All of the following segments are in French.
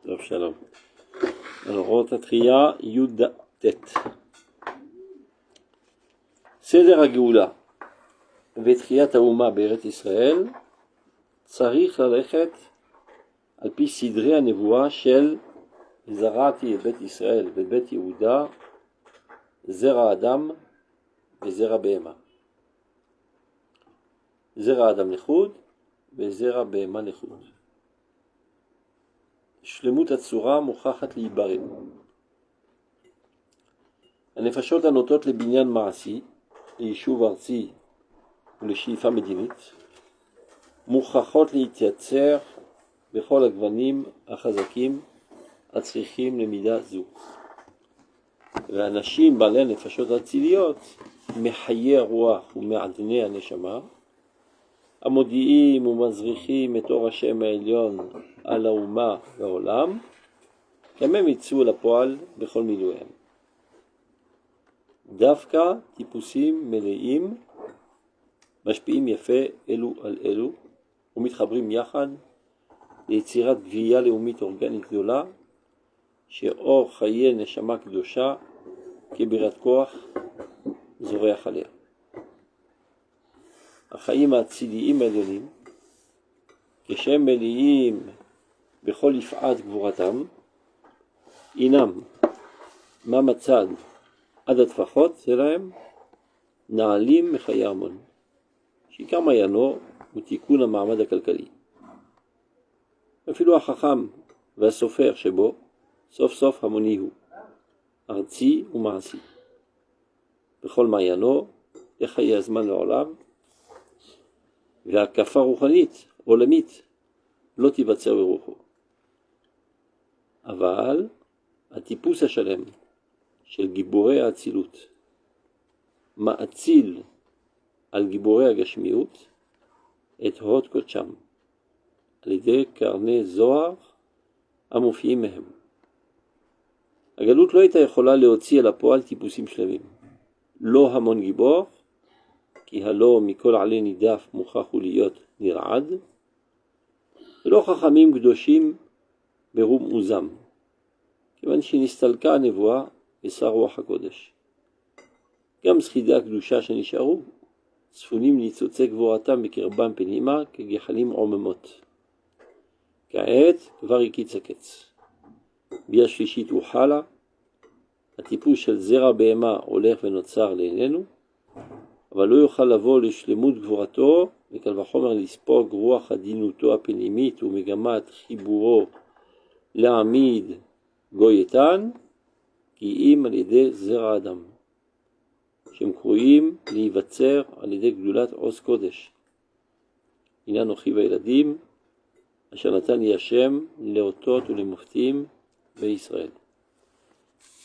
טוב, שלום. אורות התחייה י"ט. סדר הגאולה ותחיית האומה בארץ ישראל צריך ללכת על פי סדרי הנבואה של זרעתי את בית ישראל ואת בית יהודה, זרע אדם וזרע בהמה. זרע אדם לחוד וזרע בהמה לחוד. שלמות הצורה מוכחת להיברם. הנפשות הנוטות לבניין מעשי, ליישוב ארצי ולשאיפה מדינית, מוכרחות להתייצר בכל הגוונים החזקים הצריכים למידה זו. ואנשים בעלי נפשות אציליות, מחיי הרוח ומעדני הנשמה, המודיעים ומזריחים את אור השם העליון על האומה והעולם, גם הם יצאו לפועל בכל מילואים. דווקא טיפוסים מלאים משפיעים יפה אלו על אלו ומתחברים יחד ליצירת גבייה לאומית אורגנית גדולה, שאור חיי נשמה קדושה כבירת כוח זורח עליה. החיים האציליים העליונים, כשהם מלאים בכל יפעת גבורתם, אינם מהמצד עד הטפחות שלהם נעלים מחיי המון, שעיקר מעיינו הוא תיקון המעמד הכלכלי. אפילו החכם והסופר שבו סוף סוף המוני הוא, ארצי ומעשי. בכל מעיינו לחיי הזמן לעולם, והקפה רוחנית, עולמית, לא תיווצר ברוחו. אבל הטיפוס השלם של גיבורי האצילות מאציל על גיבורי הגשמיות את הוד קודשם, על ידי קרני זוהר המופיעים מהם. הגלות לא הייתה יכולה להוציא אל הפועל טיפוסים שלמים. לא המון גיבור, כי הלא מכל עלי נידף מוכרח הוא להיות נרעד, ולא חכמים קדושים ברום עוזם, כיוון שנסתלקה הנבואה ושר רוח הקודש. גם שחידי הקדושה שנשארו, צפונים ניצוצי גבורתם בקרבם פנימה כגחלים עוממות. כעת כבר הקיץ הקץ. ביאה שלישית הוחלה, הטיפוס של זרע בהמה הולך ונוצר לעינינו, אבל לא יוכל לבוא לשלמות גבורתו, וקל וחומר לספוג רוח עדינותו הפנימית ומגמת חיבורו להעמיד גוי איתן, כי אם על ידי זרע אדם, שהם קרויים להיווצר על ידי גדולת עוז קודש. הנה אנוכי והילדים, אשר נתן לי השם לאותות ולמופתים בישראל.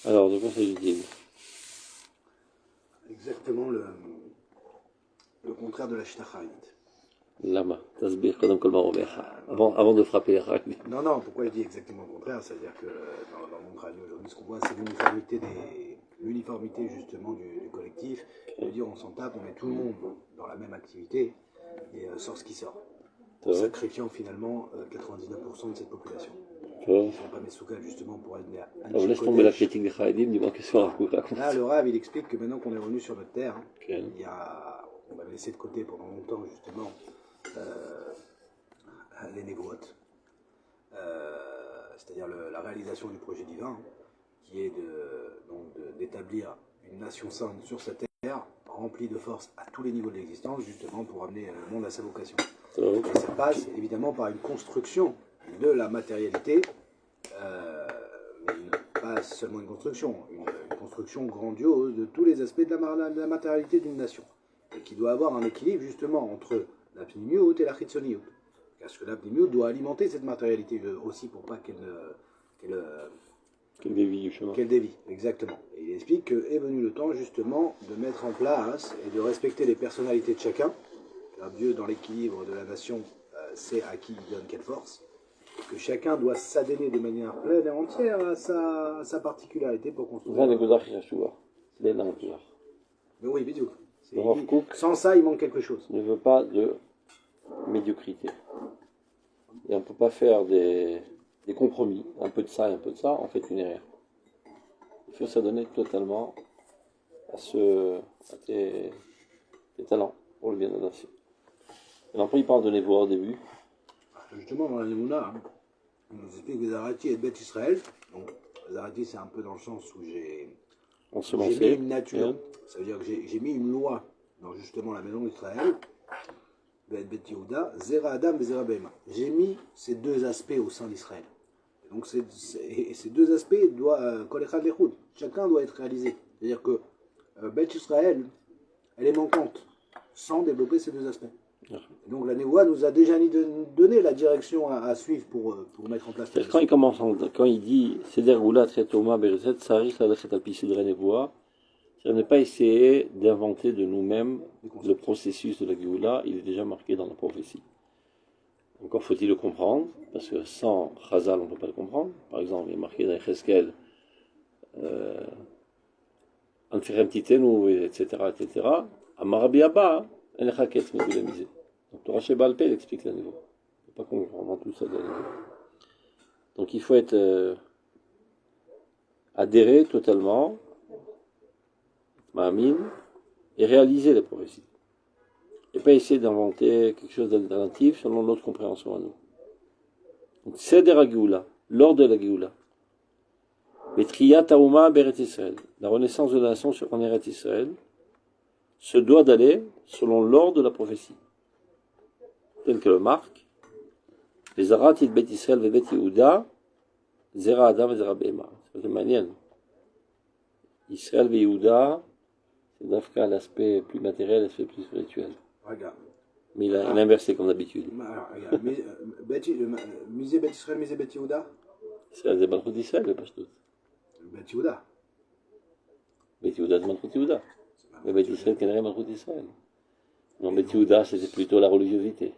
Alors, de quoi s'agit-il? Exactement le contraire de la Shtachait. Lama, tasbih, קודם כל מה אומר, avant de frapper les règles. Non, pourquoi je dis exactement le contraire? C'est-à-dire que dans le monde crânien aujourd'hui, ce qu'on voit, c'est l'uniformité justement du collectif. C'est-à-dire on s'en tape, on met tout le monde dans la même activité et sort ce qui sort. En sacrifiant finalement 99% de cette population. Ils ne sont pas Messoukal justement pour amener à laisse tomber la critique des Khaïdim, dis-moi qu'est-ce qu'on raconte. Là, le Rav, il explique que maintenant qu'on est revenu sur notre terre, on avait laissé de côté pendant longtemps justement les négrotes, c'est-à-dire la réalisation du projet divin, qui est d'établir une nation sainte sur sa terre, remplie de force à tous les niveaux de l'existence, justement pour amener le monde à sa vocation. Et ça passe évidemment par une construction de la matérialité, mais pas seulement une construction grandiose de tous les aspects de la matérialité d'une nation, et qui doit avoir un équilibre justement entre la pnimiout et la chitzoniout, parce que la pnimiout doit alimenter cette matérialité aussi pour pas qu'elle dévie, exactement. Et il explique qu'est venu le temps justement de mettre en place et de respecter les personnalités de chacun, car Dieu dans l'équilibre de la nation sait à qui il donne quelle force, que chacun doit s'adhérer de manière pleine et entière à sa particularité pour construire. Mais oui, bisous. Sans ça, il manque quelque chose. Ne veut pas de médiocrité. Et on ne peut pas faire des des compromis, un peu de ça et un peu de ça, en fait une erreur. Il faut s'adonner totalement à tes talents pour le bien de la nation. Et après, il parle de Névoa au début. Justement, dans la Némouna, on nous explique que Zarati et Beth Israël. Donc, Zarati, c'est un peu dans le sens où j'ai mis une nature. Ça veut dire que j'ai mis une loi dans justement la maison d'Israël. Beth Yehuda, Zera Adam et Zera Behema. J'ai mis ces deux aspects au sein d'Israël. Donc, ces deux aspects doivent, chacun doit être réalisé. C'est-à-dire que Beth Israël, elle est manquante sans développer ces deux aspects. Donc la Névoa nous a déjà donné la direction à suivre pour mettre en place la quand il dit Seder Goula Tretoma Bereset Sarich Lalachet Al Pisidre Névoa, ça n'est pas essayer d'inventer de nous-mêmes le processus de la Géoula, il est déjà marqué dans la prophétie. Encore faut-il le comprendre, parce que sans Chazal on ne peut pas le comprendre. Par exemple, il est marqué dans Cheskel Anferem Titenu, etc. Amarabi Abba, Enechaketz Megulemisé. Donc le Raché Baal Pé explique la niveau. Il ne faut pas comprendre tout ça de la niveau. Donc il faut être adhérer totalement, Ma'amin, et réaliser les prophéties. Et pas essayer d'inventer quelque chose d'alternatif selon notre compréhension à nous. Donc c'est de la Géoula, l'ordre de la Géoula. Betriyat Taouma Beret Israël, la renaissance de la nation en Eretz Israël, se doit d'aller selon l'ordre de la prophétie. Tel que le marque, les Zaratit Bet Israël et Bet Yehuda, Zera Adam et Zera Behema. C'est manière. Israël et Yehuda, c'est d'Afka l'aspect plus matériel, l'aspect plus spirituel. Regarde. Mais il a inversé comme d'habitude. Regarde. Misé Bet Israël, misé Bet Yehuda. C'est des Malchut d'Israël, le Pashtout. Bet Yehuda. Bet Yehuda, c'est Malchut Yehuda. Mais Bet Israël, c'est Malchut d'Israël. Non, Bet Yehuda, c'était plutôt la religiosité.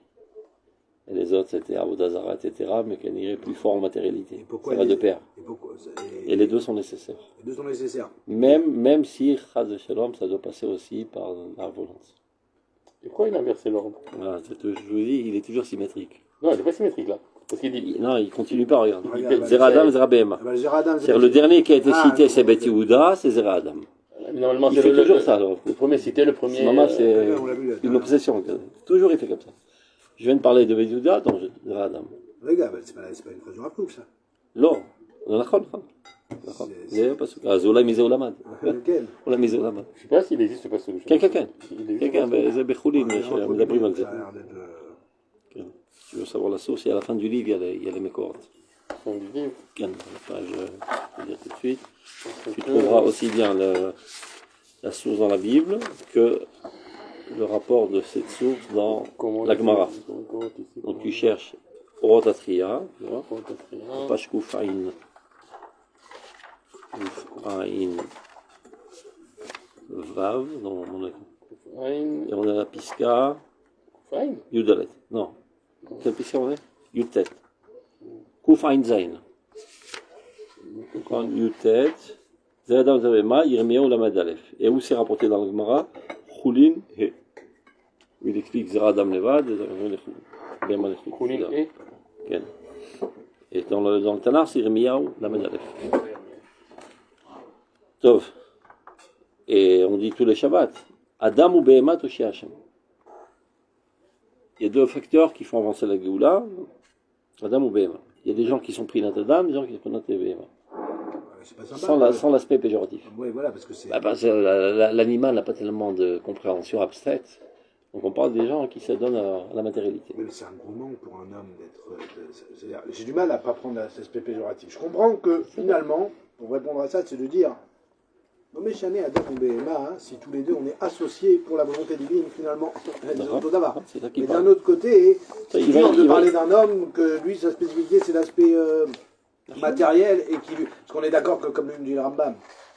Et les autres, c'était Avodazara, etc., mais qui irait plus fort en matérialité. Ça va de pair. Et les deux sont nécessaires. Les deux sont nécessaires. Même si, Chaz Shalom, ça doit passer aussi par la volonté. Et pourquoi il a inversé l'ordre? Voilà, je vous dis, il est toujours symétrique. Non, il n'est pas symétrique là. Parce qu'il dit... Non, il continue pas, regarde. Zeradam, Zerabehema. C'est-à-dire le dernier qui a été cité, c'est Bet Yehuda, c'est Zeradam. Normalement, il fait toujours ça. Le premier cité, le premier... Maman, c'est une obsession. Toujours il fait comme ça. Je viens de parler de Bet Yehuda, donc Zeradam. Regarde, c'est pas une phrase du Rapouf, ça. Non, on a Azoula Misé Olamad. Lequel? On l'a misé Olamad. Je ne sais pas s'il existe pas ce Quelqu'un, c'est Bechoulin, Medabrim al Tu veux savoir la source, et à la fin du livre, il y a les Mekort. Fin du livre. Je vais dire tout de suite. Tu trouveras aussi bien la source dans la Bible que le rapport de cette source dans la Gemara. Donc tu cherches Orotatria, tu vois, page Koufaïn. Koufaïn Vav, dans mon écran. Et on a la Piska. Yudalet. Non. Quelle Piska on est? Yutet. Koufaïn Zain. Yutet. Zedam Zavema, Yirmiyahu Lamed Aleph. Et où c'est rapporté dans le Gemara? Choulin He. Il explique Zeradam Levad, Choulin He. Et dans le Tanar, c'est Yirmiyahu Lamed Aleph. Tov. Et on dit tous les Shabbats, Adam ou Behema Toshi Hashem. Il y a deux facteurs qui font avancer la Géoula, Adam ou Behema. Il y a des gens qui sont pris dans Adam, des gens qui sont pris dans Behema. Sans l'aspect péjoratif. Oui, voilà, parce que c'est... l'animal n'a pas tellement de compréhension abstraite. Donc on parle des gens qui s'adonnent à la matérialité. Oui, mais c'est un gros manque pour un homme d'être... J'ai du mal à ne pas prendre cet aspect péjoratif. Je comprends que finalement, pour répondre à ça, c'est de dire... Non mais Chané, Adam et Behema, si tous les deux on est associés pour la volonté divine, finalement, mais d'un autre côté, c'est dur de parler d'un homme que lui, sa spécificité, c'est l'aspect matériel, et qui, parce qu'on est d'accord que, comme le dit le Rambam,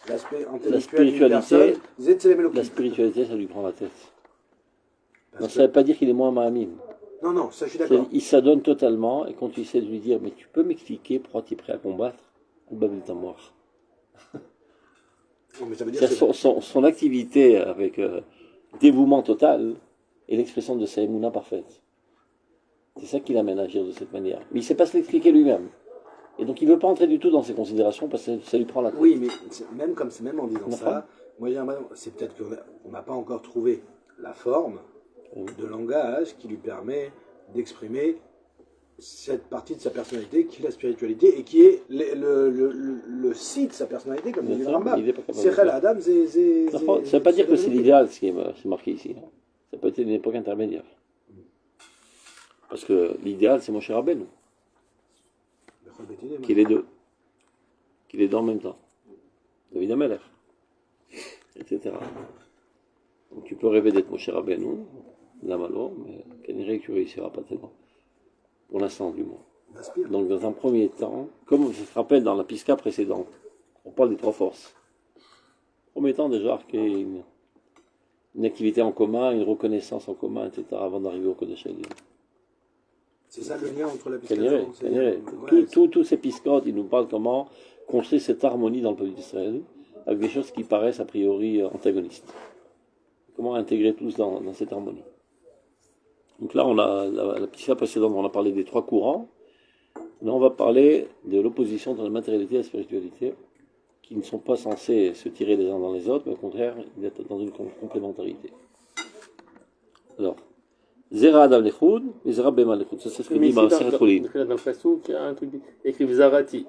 l'aspect intellectuel d'une personne, la spiritualité, ça lui prend la tête. Non, ça ne veut pas dire qu'il est moins Mahamim. Non, ça je suis d'accord. Il s'adonne totalement, et quand tu essaies de lui dire, mais tu peux m'expliquer pourquoi tu es prêt à combattre, le Babel est mort. Son activité avec dévouement total est l'expression de sa émouna parfaite. C'est ça qui l'amène à agir de cette manière. Mais il ne sait pas se l'expliquer lui-même. Et donc il ne veut pas entrer du tout dans ces considérations parce que ça lui prend la tête. Oui, mais même en disant ça, moi j'ai l'impression, c'est peut-être qu'on n'a pas encore trouvé la forme de langage qui lui permet d'exprimer cette partie de sa personnalité qui est la spiritualité et qui est le site de sa personnalité, comme dit le Rambam. Sechel Adam, ça ne veut pas dire que c'est l'idéal ce qui est marqué ici. Ça peut être une époque intermédiaire. Parce que l'idéal, c'est Moshe Rabbeinu. Qu'il est deux. Qu'il est deux en même temps. David Amelech. Etc. Donc tu peux rêver d'être Moshe Rabbeinu, Lamalo, mais Keniré, tu réussiras pas tellement. Pour l'instant, du moins. Donc dans un premier temps, comme je te rappelle dans la pisca précédente, on parle des trois forces. En premier temps déjà qu'il y ait une activité en commun, une reconnaissance en commun, etc. avant d'arriver au Kodesh Hagim. C'est ça le lien entre la pisca et tous ces piscotes, ils nous parlent comment construire cette harmonie dans le peuple d'Israël, avec des choses qui paraissent a priori antagonistes. Comment intégrer tous dans cette harmonie. Donc là, on a la pisca précédente, on a parlé des trois courants. Là, on va parler de l'opposition entre la matérialité et la spiritualité, qui ne sont pas censés se tirer les uns dans les autres, mais au contraire, d'être dans une complémentarité. Alors, Zera Adam Lechoud, et Zera Bema Lechoud. Ça, c'est ce que dit Marcel Troulin. Dans le Passouk, il y a un truc écrit Vizarati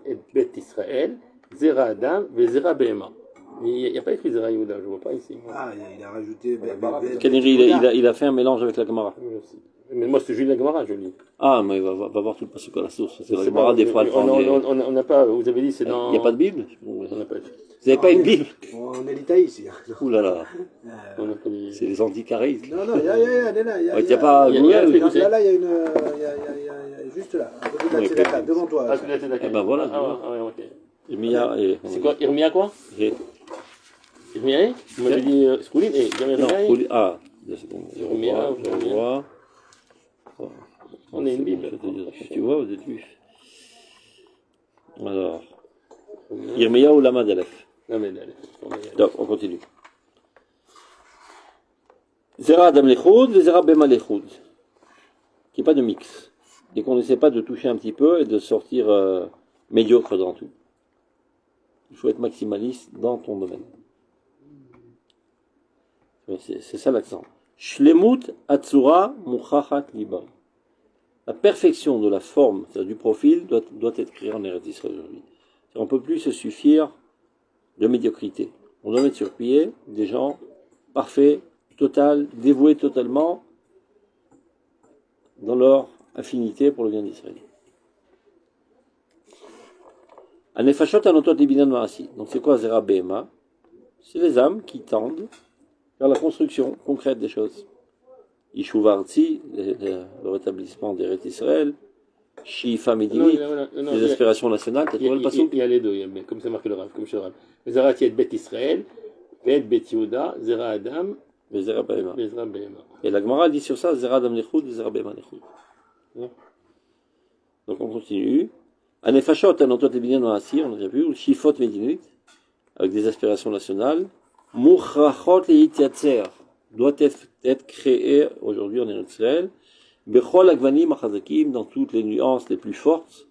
et Bet Israël, Zera Adam, Zera Bema. Il n'y a pas écrit Zera Yehuda, je ne vois pas ici. Ah, il a rajouté. Keniri, il a fait un mélange avec la Gemara. Mais moi, c'est juste la Gemara, je lis. Ah, mais va voir tout le Passouk à la source. C'est la Gemara, des fois, elle prend des... On n'a pas, vous avez dit, c'est dans... Il n'y a pas de Bible? On n'a pas. Vous n'avez pas une Bible? On est l'Italie ici. Ouh là là. C'est les anticharistes. Non, il y a là. Il n'y a pas Google? Là, il y a une. Juste là, à côté de la Tzedaka, devant toi. Eh ben voilà. Irmia et... C'est quoi? Irmia quoi? Irmia? Vous m'avez dit Skoulin et Irmia? Ah, 2 secondes. Irmia, je vois. On est une Bible. Tu vois, vous êtes vus. Alors, Irmia ou Lamed Aleph? Lamed Aleph. Donc, on continue. Zera Adam Lechoud, Zera Bema Lechoud. Qu'il n'y ait pas de mix. Et qu'on n'essaie pas de toucher un petit peu et de sortir médiocre dans tout. Il faut être maximaliste dans ton domaine. C'est ça l'accent. Shlemut Atsura Muchachat Liba. La perfection de la forme, c'est-à-dire du profil, doit être créée en Eretz Israël aujourd'hui. On ne peut plus se suffire de médiocrité. On doit mettre sur pied des gens parfaits, total, dévoués totalement dans leur affinité pour le bien d'Israël. Anefashot anotot libinan ma'asi. Donc c'est quoi Zera Behema? C'est les âmes qui tendent vers la construction concrète des choses. Yishuv Artzi, le rétablissement d'Eretz Israël, Shifa Medinit, les aspirations nationales, t'as trouvé le passouk? Il y a les deux, comme c'est marqué le Rav, comme chez le Rav. Zera Tiet Bet Israël, Bet Bet Yehuda, Zera Adam, Zera Behema. Behema. Et la Gemara dit sur ça, Zera Adam Lechoud, Zera Behema Lechoud. Donc on continue. Anefashot anotot libinan ma'asi, on a déjà vu, Shifot Medinit, avec des aspirations nationales, Muchachot Leitiatzer, doit être créé aujourd'hui en Israël, Bechol Agvanim Achazakim, dans toutes les nuances les plus fortes,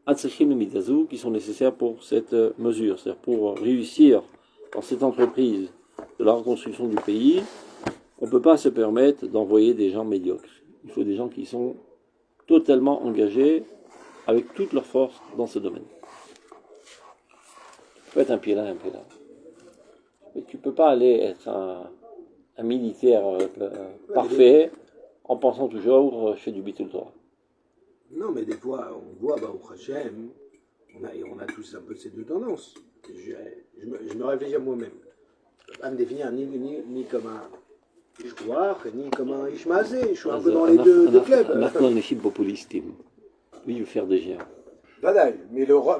Atzachim et Midazu, qui sont nécessaires pour cette mesure, c'est-à-dire pour réussir dans cette entreprise de la reconstruction du pays, on ne peut pas se permettre d'envoyer des gens médiocres. Il faut des gens qui sont totalement engagés avec toute leur force dans ce domaine. Tu peux être un pied là, un pied là. Mais tu ne peux pas aller être un militaire parfait en pensant toujours je fais du bitul Torah. Non, mais des fois, on voit, au Hachem, on a tous un peu ces deux tendances. Je me réfléchis à moi-même. Je ne peux pas me définir ni comme un Ishkouach, ni comme un Ishmaazé. Je suis un peu dans les deux clubs. Maintenant, on est chez populistes. Lui, il veut faire des géants.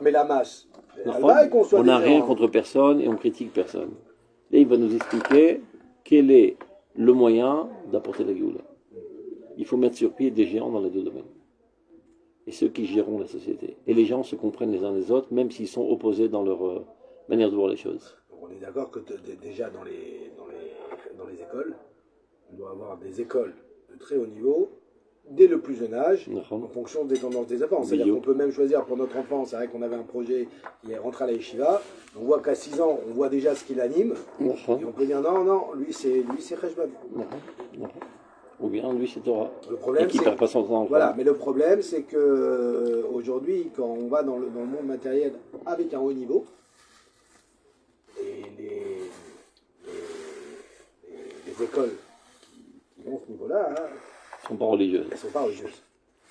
Mais la masse. On n'a rien contre personne et on critique personne. Là, il va nous expliquer quel est le moyen d'apporter la Géoula. Il faut mettre sur pied des géants dans les deux domaines. Et ceux qui géreront la société. Et les gens se comprennent les uns les autres, même s'ils sont opposés dans leur manière de voir les choses. Donc on est d'accord que déjà dans les écoles, on doit avoir des écoles de très haut niveau dès le plus jeune âge, D'accord. en fonction des tendances des enfants. C'est-à-dire qu'on peut même choisir pour notre enfant, c'est vrai qu'on avait un projet qui est rentré à la yeshiva, on voit qu'à 6 ans, on voit déjà ce qui l'anime, D'accord. et on peut dire non, lui c'est Cheshbon. D'accord. Ou bien lui c'est Torah. Le problème, Et qui c'est perd pas son temps. voilà, mais le problème, c'est que aujourd'hui, quand on va dans le monde matériel avec un haut niveau, et les écoles qui vont à ce niveau-là, hein, Ils sont pas religieux. elles ne sont pas religieuses.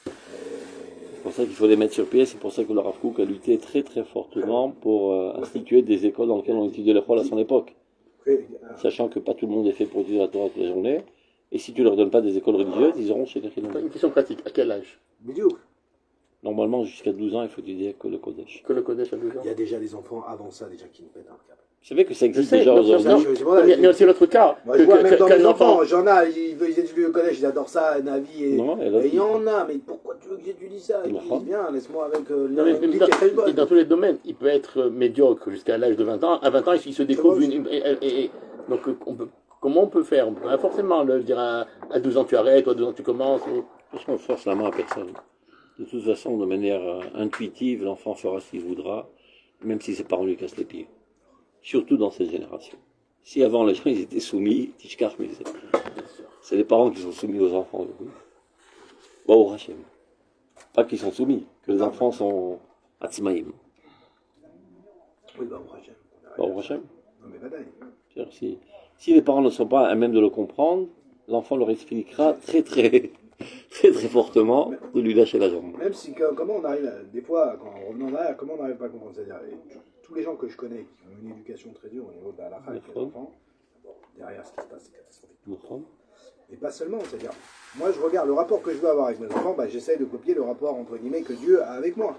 C'est pour ça qu'il faut les mettre sur pied. C'est pour ça que le Rav Kook a lutté très très fortement pour instituer des écoles dans lesquelles on étudiait les Chol à son époque. Sachant que pas tout le monde est fait pour étudier la Torah toute la journée. Et si tu leur donnes pas des écoles religieuses, ils auront chez les Chinois. Une question pratique, à quel âge? Bidiouk. Normalement, jusqu'à 12 ans, il faut étudier que le Kodesh. Que le Kodesh à 12 ans? Il y a déjà des enfants avant ça déjà qui nous pètent un câble. Vous savez que ça existe sais, déjà non, aujourd'hui. non, C'est vrai, Il y a aussi l'autre cas. moi, je vois même dans qu'un mes enfant- enfants, j'en ai, ils étudient le collège, ils adorent ça, Navi, et Non, et et là, il y en a, mais pourquoi tu veux que j'étudie ça? Ils Non. disent bien, laisse-moi avec Non, mais l'Olympique et Cheshbon. dans tous les domaines, il peut être médiocre jusqu'à l'âge de 20 ans. À 20 ans, il se découvre donc, comment on peut faire? On peut pas forcément le dire à 12 ans tu arrêtes, ou à 12 ans tu commences. Parce qu'on force la main à personne. De toute façon, de manière intuitive, l'enfant fera ce qu'il voudra, même si ses parents lui cassent les pieds. Surtout dans cette génération. Si avant les gens ils étaient soumis, Tishkar, mais c'est les parents qui sont soumis aux enfants. Bon, au Hachem. Pas qu'ils sont soumis, que les enfants sont Atzmaïm. Oui, bah, au prochain. Bon, au Hachem. Non, mais badaï. C'est-à-dire, si les parents ne sont pas à même de le comprendre, l'enfant leur expliquera très fortement de lui lâcher la jambe. Même si, comment on arrive, des fois, quand on revient en arrière, comment on n'arrive pas à comprendre? C'est-à-dire, tous les gens que je connais qui ont une éducation très dure au niveau de la halakha avec les enfants, bon, derrière ce qui se passe, c'est catastrophique. Et pas seulement, c'est-à-dire, moi je regarde le rapport que je veux avoir avec mes enfants, bah, j'essaye de copier le rapport, entre guillemets, que Dieu a avec moi.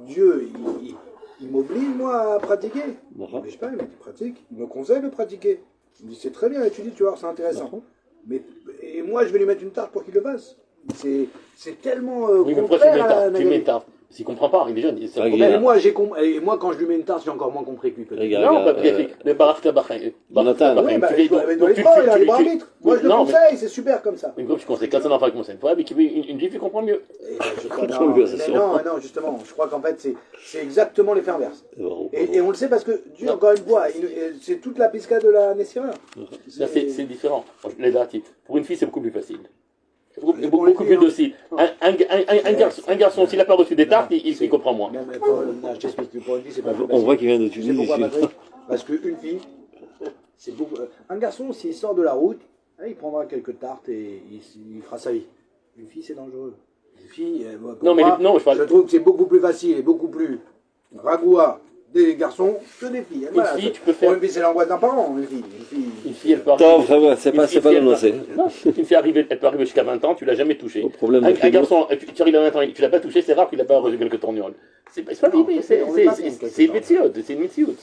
Dieu, il m'oblige, moi, à pratiquer. Il ne m'oblige pas, il me dit pratique, il me conseille de pratiquer. Il me dit c'est très bien, étudie, tu vois, c'est intéressant. Mais, et moi, je vais lui mettre une tarte pour qu'il le fasse. C'est tellement Oui, mais pourquoi tu mets tarte? S'il comprend pas, il est jeune, c'est un problème. Et moi, quand je lui mets une tarte, j'ai encore moins compris que lui. Peut-être. Non, parce qu'il y a écrit le Barak Tabachin. Jonathan, Oui, bah, il a libre arbitre. Moi, je le conseille, c'est super comme ça. Une fois que tu conseilles, quand un enfant conseille pas, mais une vie, tu comprends mieux. Non, justement, je crois qu'en fait, c'est exactement l'effet inverse. Et on le sait parce que Dieu, encore une fois, c'est toute la pisca de la Nessira. C'est différent. Les dates, pour une fille, c'est beaucoup plus facile. Beaucoup plus docile. Un garçon, s'il a pas reçu des tartes, il comprend moins. Je t'explique, pour une fille, c'est pas plus On voit qu'il vient de Tu sais Tunisie. pourquoi, Patrick? Parce qu'une fille, c'est beaucoup. Un garçon, s'il sort de la route, il prendra quelques tartes et il fera sa vie. Une fille, c'est dangereux. Une fille, Non, mais non, je parle. je trouve que c'est beaucoup plus facile et beaucoup plus ragoua des garçons que des filles. Une fille, tu peux faire. Une fille, c'est l'angoisse d'un parent. Une fille, elle peut arriver. C'est pas l'annoncer. Non, une fille, elle peut arriver jusqu'à 20 ans, tu l'as jamais touché. Au problème Un garçon, tu arrives à 20 ans, tu l'as pas touché, c'est rare qu'il n'a pas reçu quelques torgnoles. C'est pas vivre, c'est une métier.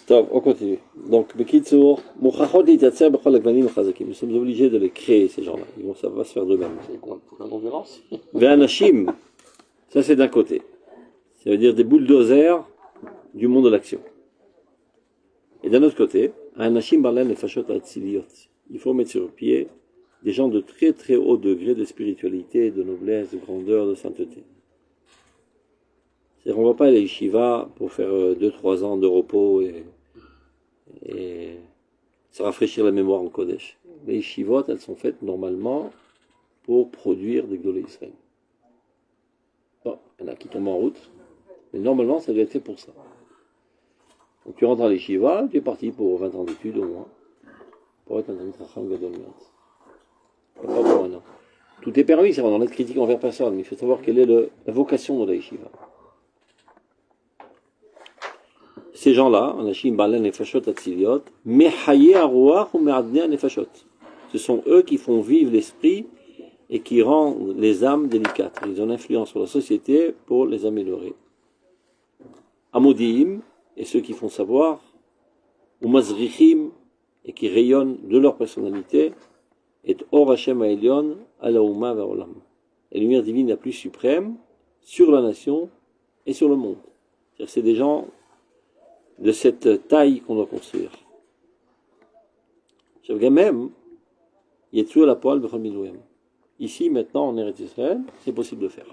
Top, on continue. Donc, Bekitsour, Mouchachot Litatser Bechol Akvanim Chazakim. Nous sommes obligés de les créer, ces gens-là. Ça va se faire d'eux-mêmes. C'est quoi? La non-violence? Ve'anashim, ça c'est d'un côté. Ça veut dire des bulldozers du monde de l'action. Et d'un autre côté, Anashim Barlan et Fashot Atziliot. Il faut mettre sur pied des gens de très haut degré de spiritualité, de noblesse, de grandeur, de sainteté. C'est-à-dire qu'on ne va pas aller à Yeshiva pour faire 2-3 ans de repos et se rafraîchir la mémoire en Kodesh. Les Yeshivot, elles sont faites normalement pour produire des Gdolé Israël. Bon, il y en a qui tombent en route, mais normalement, ça doit être fait pour ça. Donc tu rentres à l'Yeshiva, tu es parti pour 20 ans d'études au moins, pour être un Talmid Chacham Gadol Me'at. Pas pour un an. Tout est permis, c'est vrai, on a de critique envers personne, mais il faut savoir quelle est la vocation de la Yeshiva. Ces gens-là, Anashim Balen Nefashot Atziliot, Mehaye Aruach ou Me'adnei Nefashot. Ce sont eux qui font vivre l'esprit et qui rendent les âmes délicates. Ils ont une influence sur la société pour les améliorer. Amodim, et ceux qui font savoir, ou Mazrichim, et qui rayonnent de leur personnalité, et Or Hashem Ha'elyon, Alaouma Va'olam. La lumière divine la plus suprême sur la nation et sur le monde. C'est des gens de cette taille qu'on doit construire. Même, Yetsu la poil b'chol milouem. Ici, maintenant, en Eretz Israël, c'est possible de faire.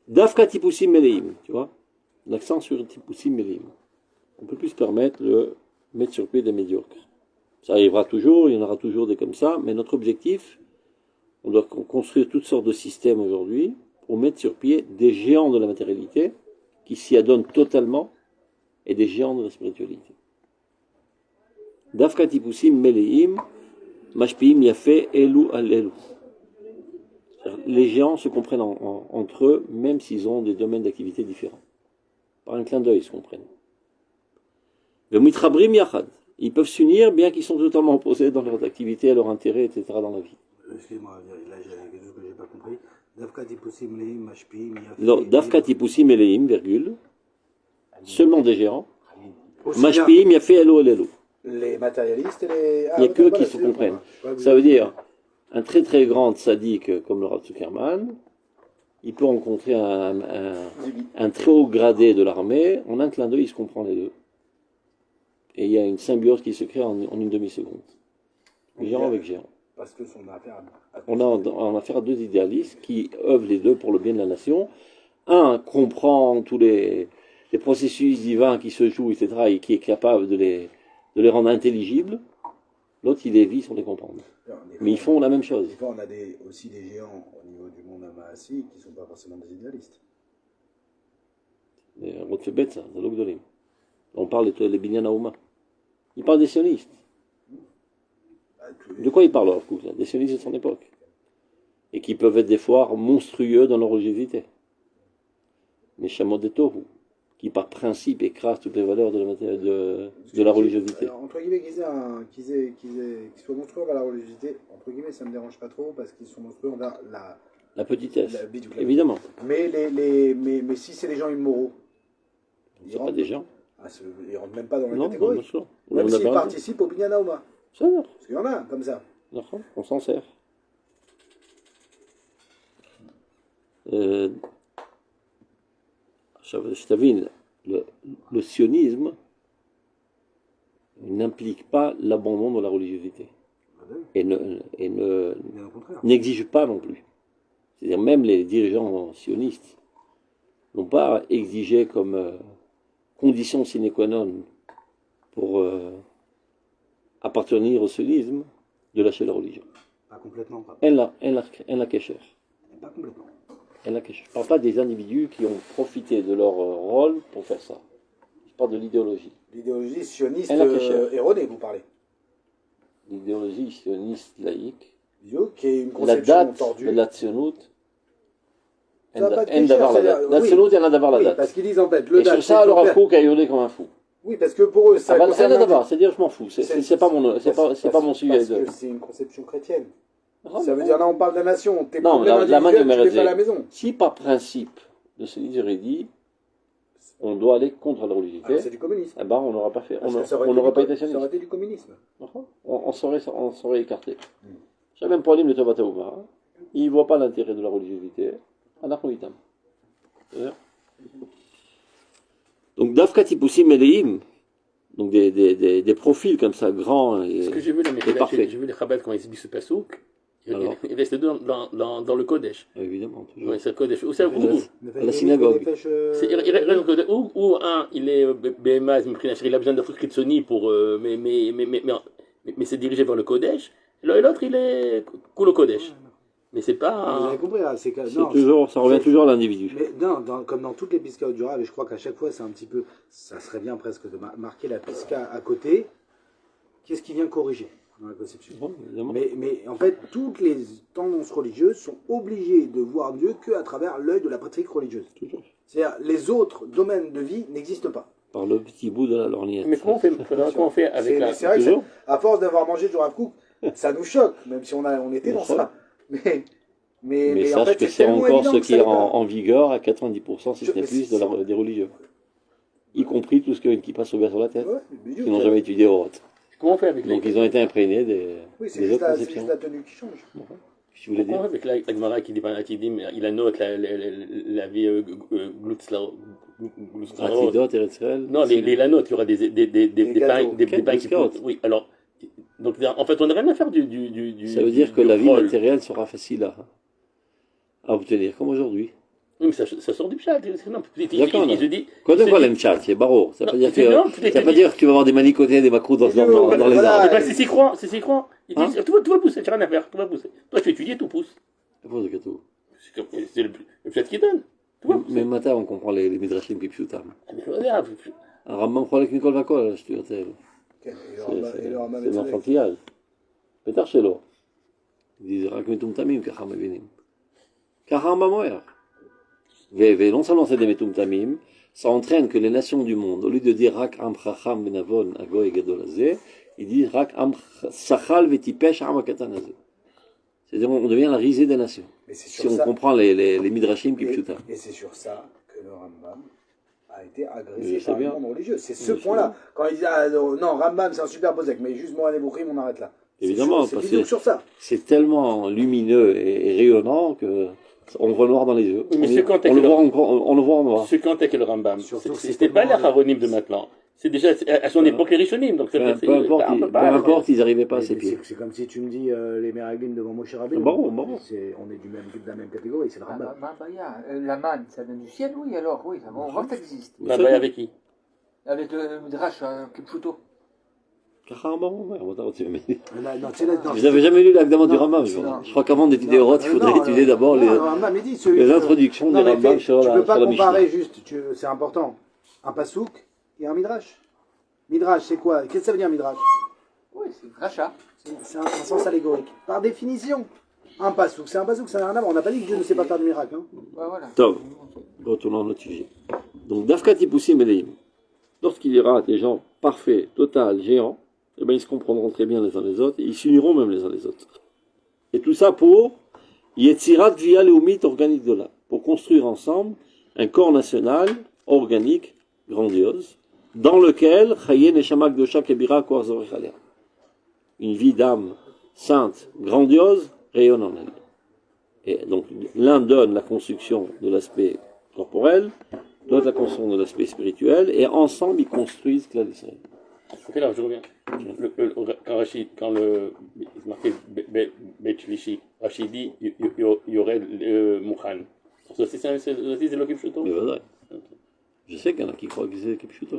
Dafka tipusim meleim, tu vois, l'accent sur tipusim meleim. On peut plus se permettre de mettre sur pied des médiocres. Ça arrivera toujours, il y en aura toujours des comme ça, mais notre objectif, on doit construire toutes sortes de systèmes aujourd'hui pour mettre sur pied des géants de la matérialité qui s'y adonnent totalement et des géants de la spiritualité. Dafka tipusim meleim, mashpiim yafe elu al elu. Les géants se comprennent entre eux, même s'ils ont des domaines d'activité différents. Par un clin d'œil, ils se comprennent. Ils peuvent s'unir, bien qu'ils sont totalement opposés dans leurs activités, à leurs intérêts, etc. dans la vie. Excusez-moi, là j'ai quelque chose que je n'ai pas compris. Dafka tipusim leim mashpiim yafe. Non, Dafka tipusim eleim, virgule, seulement des géants. Mashpiim yafe elu al elu. Les matérialistes et les... Il n'y a que qui se comprennent. Ça veut dire, un très très grand sadique comme le Rav Zuckerman, il peut rencontrer un très haut gradé de l'armée, en un clin d'œil, il se comprend les deux. Et il y a une symbiose qui se crée en une demi-seconde. Géant avec géant. Parce que son affaire... On a affaire à deux idéalistes qui œuvrent les deux pour le bien de la nation. Un comprend tous les processus divins qui se jouent, etc., et qui est capable de les rendre intelligibles. L'autre, il les vit sans les comprendre. Mais ils font la même chose. Des fois, on a aussi des géants au niveau du monde amaassi qui ne sont pas forcément des idéalistes. Rotfebet, ça, c'est l'Ogdolim. On parle des Binyan Haouma. Il parle des sionistes. De quoi il parle, alors, des sionistes de son époque. Et qui peuvent être des fois monstrueux dans leur religiosité. Mais Shamot de Tohu, qui par principe écrase toutes les valeurs de la religiosité. Alors, entre guillemets, qu'ils soient monstrueux envers la religiosité, entre guillemets, ça ne me dérange pas trop parce qu'ils sont monstrueux envers la petitesse, évidemment. Mais si c'est des gens immoraux, c'est pas des gens. Ils ne rentrent même pas dans la catégorie. Non, même s'ils participent au Binyan Haouma. Ça va. Parce qu'il y en a comme ça. On s'en sert. Je t'avine, le sionisme n'implique pas l'abandon de la religiosité. Et n'exige pas non plus. C'est-à-dire même les dirigeants sionistes n'ont pas exigé comme condition sine qua non pour appartenir au sionisme de lâcher la religion. Pas complètement. Elle la cachère. Pas complètement. Je ne parle pas des individus qui ont profité de leur rôle pour faire ça. Je parle de l'idéologie. L'idéologie sioniste erronée, vous parlez. L'idéologie sioniste laïque. Qui est une La conception date tordue. de la tzionut. La tzionut, il y en a d'avoir la date. Parce qu'ils disent en fait, et sur ça, le Rav Kook a hurlé comme un fou. Oui, parce que pour eux, ça concerne... c'est-à-dire, je m'en fous. C'est pas mon sujet. Parce que c'est une conception chrétienne. Ça veut dire, là, on parle de la nation. T'es non, la manière tu fais pas la maison. Si par principe de ce j'aurais dit, on doit aller contre la religiosité. C'est du communisme. Eh ben, on n'aura pas fait. On n'aurait pas été sioniste. Ça aurait été du communisme. On serait écarté. J'ai même problème de Tobat Haouma. Il ne voit pas l'intérêt de la religiosité. Anachnoïtam. Donc, Dafka Tipusim Eleim, donc des profils comme ça, grands et, ce que j'ai vu, parfaits. J'ai vu les Chabad quand ils expliquent ce pasouk. Il reste dans le Kodesh. Évidemment, toujours. Oui, c'est le Kodesh. Où la synagogue. Où il est BMAS, il a besoin d'un truc pour. Mais c'est dirigé vers le Kodesh. Et l'autre, il est Koul Kodesh. Mais c'est pas. Vous avez compris, là, ça revient toujours à l'individu. Mais comme dans toutes les piskas du Rav, et je crois qu'à chaque fois, c'est un petit peu. Ça serait bien presque de marquer la piska à côté. Qu'est-ce qui vient corriger dans la conception? Mais en fait, toutes les tendances religieuses sont obligées de voir Dieu qu'à travers l'œil de la pratique religieuse. C'est-à-dire, les autres domaines de vie n'existent pas. Par le petit bout de la lorgnette. Mais comment on fait avec la... C'est vrai que à force d'avoir mangé du Rav Kook, ça nous choque, même si on était dans ça. Mais sache en fait, que c'est encore ce qui est en vigueur à 90%, si ce n'est plus, des religieux. Y compris tout ce qui passe ouvert sur la tête, qui n'ont jamais étudié au Roth. Comment on fait avec Donc ils ont été imprégnés des autres conceptions. C'est juste la tenue qui change. Je voulais dire. Avec la Gemara qui dit, mais il a note la vie Ratidot, Eretzrel. Non, il a note, il y aura des pains qui... Oui, alors, Donc en fait, on ne rien à faire Ça veut dire que du la vie rôle. matérielle sera facile à obtenir, comme aujourd'hui. Oui, mais ça sort du chat. Non, D'accord, il se dit. Quoi de il se quoi dit- l'aime chat, c'est barreau. Ça Non, veut dire c'est non, que peut-être ça veut pas qu'il- dire que tu vas avoir des manicotés, des macros dans les Voilà. arbres. Eh ben, c'est s'y croit, c'est s'y croit. Il dit, Hein tout va pousser, tu n'as rien à faire, tout va pousser. Toi, tu étudies, tout pousse. C'est le fait qui donne. Tout va pousser. Même matin, on comprend les midrashim kipshutam. Ah, mais regarde, Un Rambam croit avec Nicole Vacol, je te dis. Et le Rambam C'est est l'enfantillage. Peut-être chez l'eau. Ils disent רק מטומטמים, ככה מבינים. ככה הרמב"ם אומר. Non seulement c'est des מטומטמים, ça entraîne que les nations du monde, au lieu de dire רק עם חכם ונבון הגוי הגדול הזה, ils disent רק עם שחל וטיפש העם הקטן הזה. C'est-à-dire on devient la risée des nations. Mais c'est Si sur on ça. comprend les midrashim kipshutam. Et c'est sur ça que le Rambam a été Je agressé sais par le bien. monde religieux. C'est ce Je sais point-là. Quand il dit ah, non, Rambam c'est un super posek, mais juste Moran et Boukhim, on arrête là. Évidemment, c'est parce vidéo que sur ça. c'est tellement lumineux et rayonnant que on voit noir dans les yeux. Mais c'est quand On le voit en noir. Ce quand est que le Rambam, Surtout que c'était pas les Haronim de maintenant. C'est déjà à son époque les Rishonim. Donc Peu importe, ils n'arrivaient pas à ses pieds. C'est comme si tu me dis les Meraglim devant Moshe Rabbeinu. Bon. On est de la même catégorie, c'est le Rambam. La manne, ça vient du ciel, oui, alors, oui, on voit que ça existe. Bah, avec qui? Avec le Midrash, Kipchuto. Vous n'avez jamais lu l'Akdama du Rambam, je crois qu'avant d'étudier Eurot, il faudrait étudier d'abord les introductions du Rambam sur tu la ne peux pas Mishnah. comparer juste, c'est important, un pasouk et un midrash. Midrash, c'est quoi? Qu'est-ce que ça veut dire midrash? Oui, c'est rachat. C'est un sens allégorique. Par définition, un pasouk, c'est un pasouk, ça n'a rien à voir. On n'a pas dit que Dieu ne sait pas faire de miracle. Hein. Ouais, voilà. Top. Retournons à notre sujet. Donc, Dafka Tipoussim Eleim. Lorsqu'il y aura des gens parfaits, total, géants, eh ben, ils se comprendront très bien les uns les autres et ils s'uniront même les uns les autres. Et tout ça pour Yetzirat Via Leumit organique de là, pour construire ensemble un corps national organique, grandiose, dans lequel Chaye Neshama Gdosha Kebira Koar Zorech Alea. Une vie d'âme sainte, grandiose, rayonne en elle. Et donc l'un donne la construction de l'aspect corporel, l'autre la construction de l'aspect spirituel, et ensemble ils construisent Klal Israël. Ok, là, je reviens. Quand c'est marqué Bet Shlishi, Rachid dit, il y aurait Mouchan. C'est le Kipchuto. Mais voilà. Je sais qu'il y en a qui croient que c'est Kipchuto.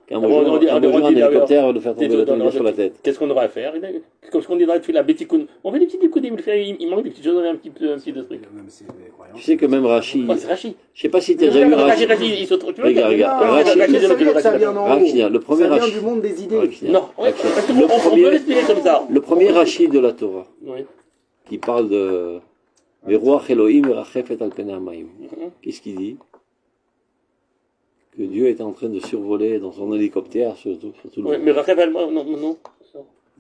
Qu'un on jour dit- un hélicoptère va le faire tomber Dans- sur la tête. Qu'est-ce qu'on aura à faire? Comme ce qu'on dit dans la Betikoun. On fait des petits Betikoun, il manque des petites choses, un petit de truc. Même si c'est des croyances. Tu sais que même Rachid, Oh, c'est Rachid. je sais pas si tu as déjà vu Rachid. Il se trouve. Regarde, Non, Rachid, Rachid, ça vient- ça vient d'en haut. Rachid, le premier Ça vient Rachid. du monde des idées. Rachid. Non, ouais, Rachid. parce Le qu'on premier- peut l'expliquer comme ça. Le premier Rachid de la Torah, Oui. qui parle de Veruach Elohim Rachefet al Pnei Hamayim. Qu'est-ce qu'il dit? Que Dieu était en train de survoler dans son hélicoptère sur tout le Oui, monde. mais Raphaël, non.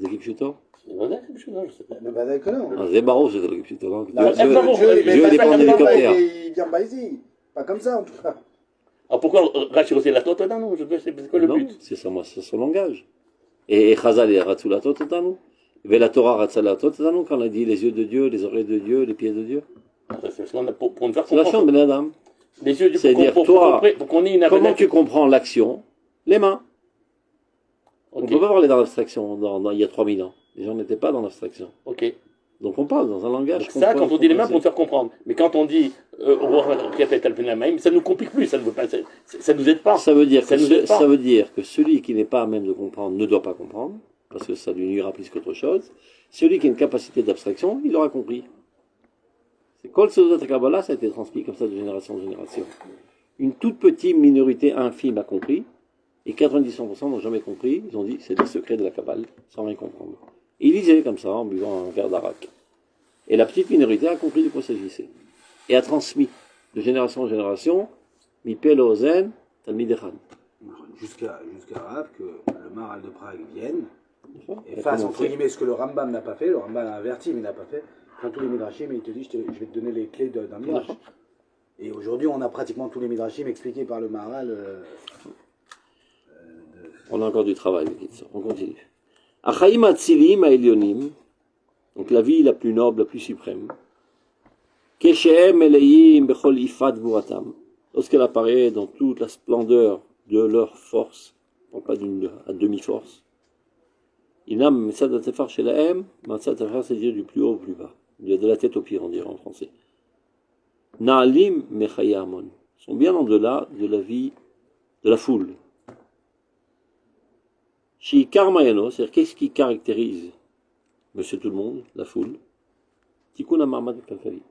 C'est Kipchuto? C'est vrai, je sais pas. Mais bah d'accord. Ah, Zébaro, c'était le Kipchuto. Non, Dieu Dieu dépend de l'hélicoptère. Il vient pas ici. Pas comme ça en tout cas. Alors pourquoi Rachid aussi la Torah? Non, je sais, c'est quoi le Non, but? c'est son langage. Et Chazal est Ratzula Totanu. Et la Torah Ratzala Totanu, quand on a dit les yeux de Dieu, les oreilles de Dieu, les pieds de Dieu. C'est ce qu'on a pour nous faire C'est l'action de comprendre. Ben Adam. Les yeux du C'est-à-dire, toi, pour qu'on ait une Comment tu comprends l'action? Les mains. On ne Ok, peut pas parler dans l'abstraction il y a 3000 ans. Les gens n'étaient pas dans l'abstraction. ok. Donc on parle dans un langage. Donc ça, quand on dit les mains, pour nous faire comprendre. Mais quand on dit ça nous complique plus, ça ne veut pas, ça nous aide pas. Ça veut dire Ça que nous aide pas. ça veut dire que celui qui n'est pas à même de comprendre ne doit pas comprendre, parce que ça lui nuira plus qu'autre chose. Celui qui a une capacité d'abstraction, il aura compris. C'est Kol Sodot Kabbalah, ça a été transmis comme ça de génération en génération. Une toute petite minorité infime a compris, et 99% n'ont jamais compris. Ils ont dit c'est des secrets de la Kabbale, sans rien comprendre. Et ils lisaient comme ça en buvant un verre d'arak. Et la petite minorité a compris de quoi il s'agissait. Et a transmis de génération en génération, Mipel Ozen, Talmid Echad. Jusqu'à Rav que le Maharal de Prague vienne et Et fasse comment entre faire guillemets ce que le Rambam n'a pas fait. Le Rambam a averti mais n'a pas fait. Prends tous les midrashim et il te dit je vais te donner les clés d'un midrash. Et aujourd'hui on a pratiquement tous les midrashim expliqués par le Maharal. On a encore du travail, on continue. Achaim Atzilim Aelionim, donc la vie la plus noble, la plus suprême. Keshem Eleim Bechol Ifat Gvuratam, lorsqu'elle apparaît dans toute la splendeur de leur force, non pas à demi-force. Inam Metzad Atefar Shelaem, Metzad Atefar, c'est-à-dire du plus haut au plus bas. De la tête au pied, on dirait en français. Na'alim Mechaya Amon. Ils sont bien en delà de la vie de la foule. Shikar Mayano, c'est-à-dire qu'est-ce qui caractérise Monsieur Tout le Monde, la foule? Tikkun Hama'amad Kalkali.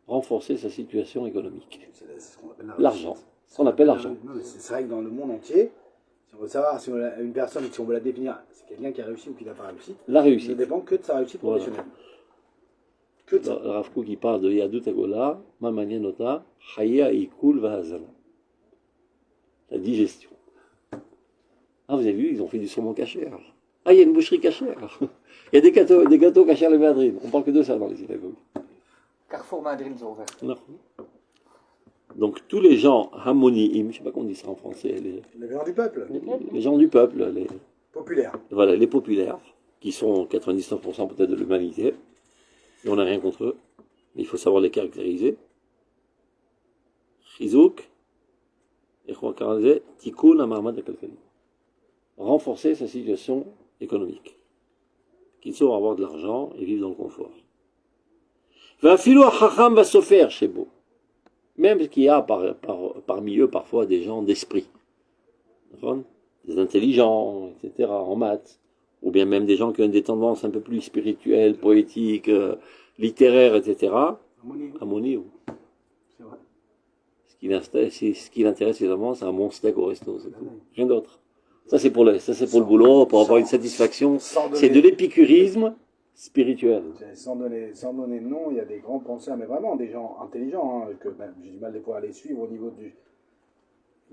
Renforcer sa situation économique. C'est ce qu'on appelle L'argent. Ce qu'on appelle l'argent. C'est vrai que dans le monde entier, si on veut savoir si une personne, si on veut la définir, c'est quelqu'un qui a réussi ou qui n'a pas réussi. La réussite. Ça ne dépend que de sa réussite professionnelle. Que de ça. Rav Kook qui parle de Yadut Agola, Mamania Nota, Chaya Ikul Vahazala. La digestion. Ah, vous avez vu, ils ont fait du saumon cachère. Ah, il y a une boucherie cachère. Il y a des gâteaux cachères le Madrid. On parle que de ça dans les synagogues. Carrefour Madrid, ils ont ouvert. Non. Donc tous les gens Hamoniim, je ne sais pas comment on dit ça en français, Les gens du peuple. les gens du peuple, Populaire. voilà, les populaires, qui sont 99% peut-être de l'humanité, et on n'a rien contre eux, mais il faut savoir les caractériser. Chizouk, et Tikkun Hama'amad Kalkali. Renforcer sa situation économique. Qu'ils sauront avoir de l'argent et vivre dans le confort. Va filo Chacham va se faire chez Beau. Même qu'il y a parmi eux parfois des gens d'esprit. Des intelligents, etc., en maths. Ou bien même des gens qui ont des tendances un peu plus spirituelles, poétiques, littéraires, etc. Harmonie. C'est vrai. Ce qui l'intéresse évidemment, c'est un bon steak au resto, c'est tout. Rien d'autre. Ça c'est pour le boulot, pour avoir une satisfaction. C'est de l'épicurisme spirituel. Sans donner de nom, il y a des grands penseurs, mais vraiment des gens intelligents, hein, que j'ai du mal des fois à les suivre au niveau du...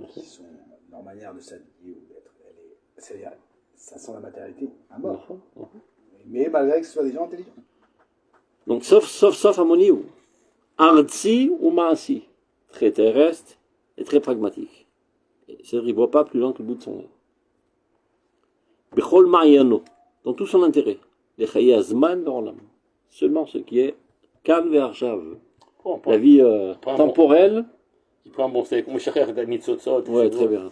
qui sont leur manière de s'habiller ou d'être. C'est-à-dire, ça sent la matérialité à mort. Mais malgré que ce soit des gens intelligents. Donc sauf harmonie ou Artsi ou Maasi. Très terrestre et très pragmatique. C'est-à-dire, il ne voit pas plus loin que le bout de son nez. Bechol Ma'yano, dans tout son intérêt. Les Chaye Azman Ba'olam. Seulement ce qui est Kan Ve'arshav. La vie temporelle. Il prend un bon steak. Mon cher Danit Sotsot. Ouais, très bien.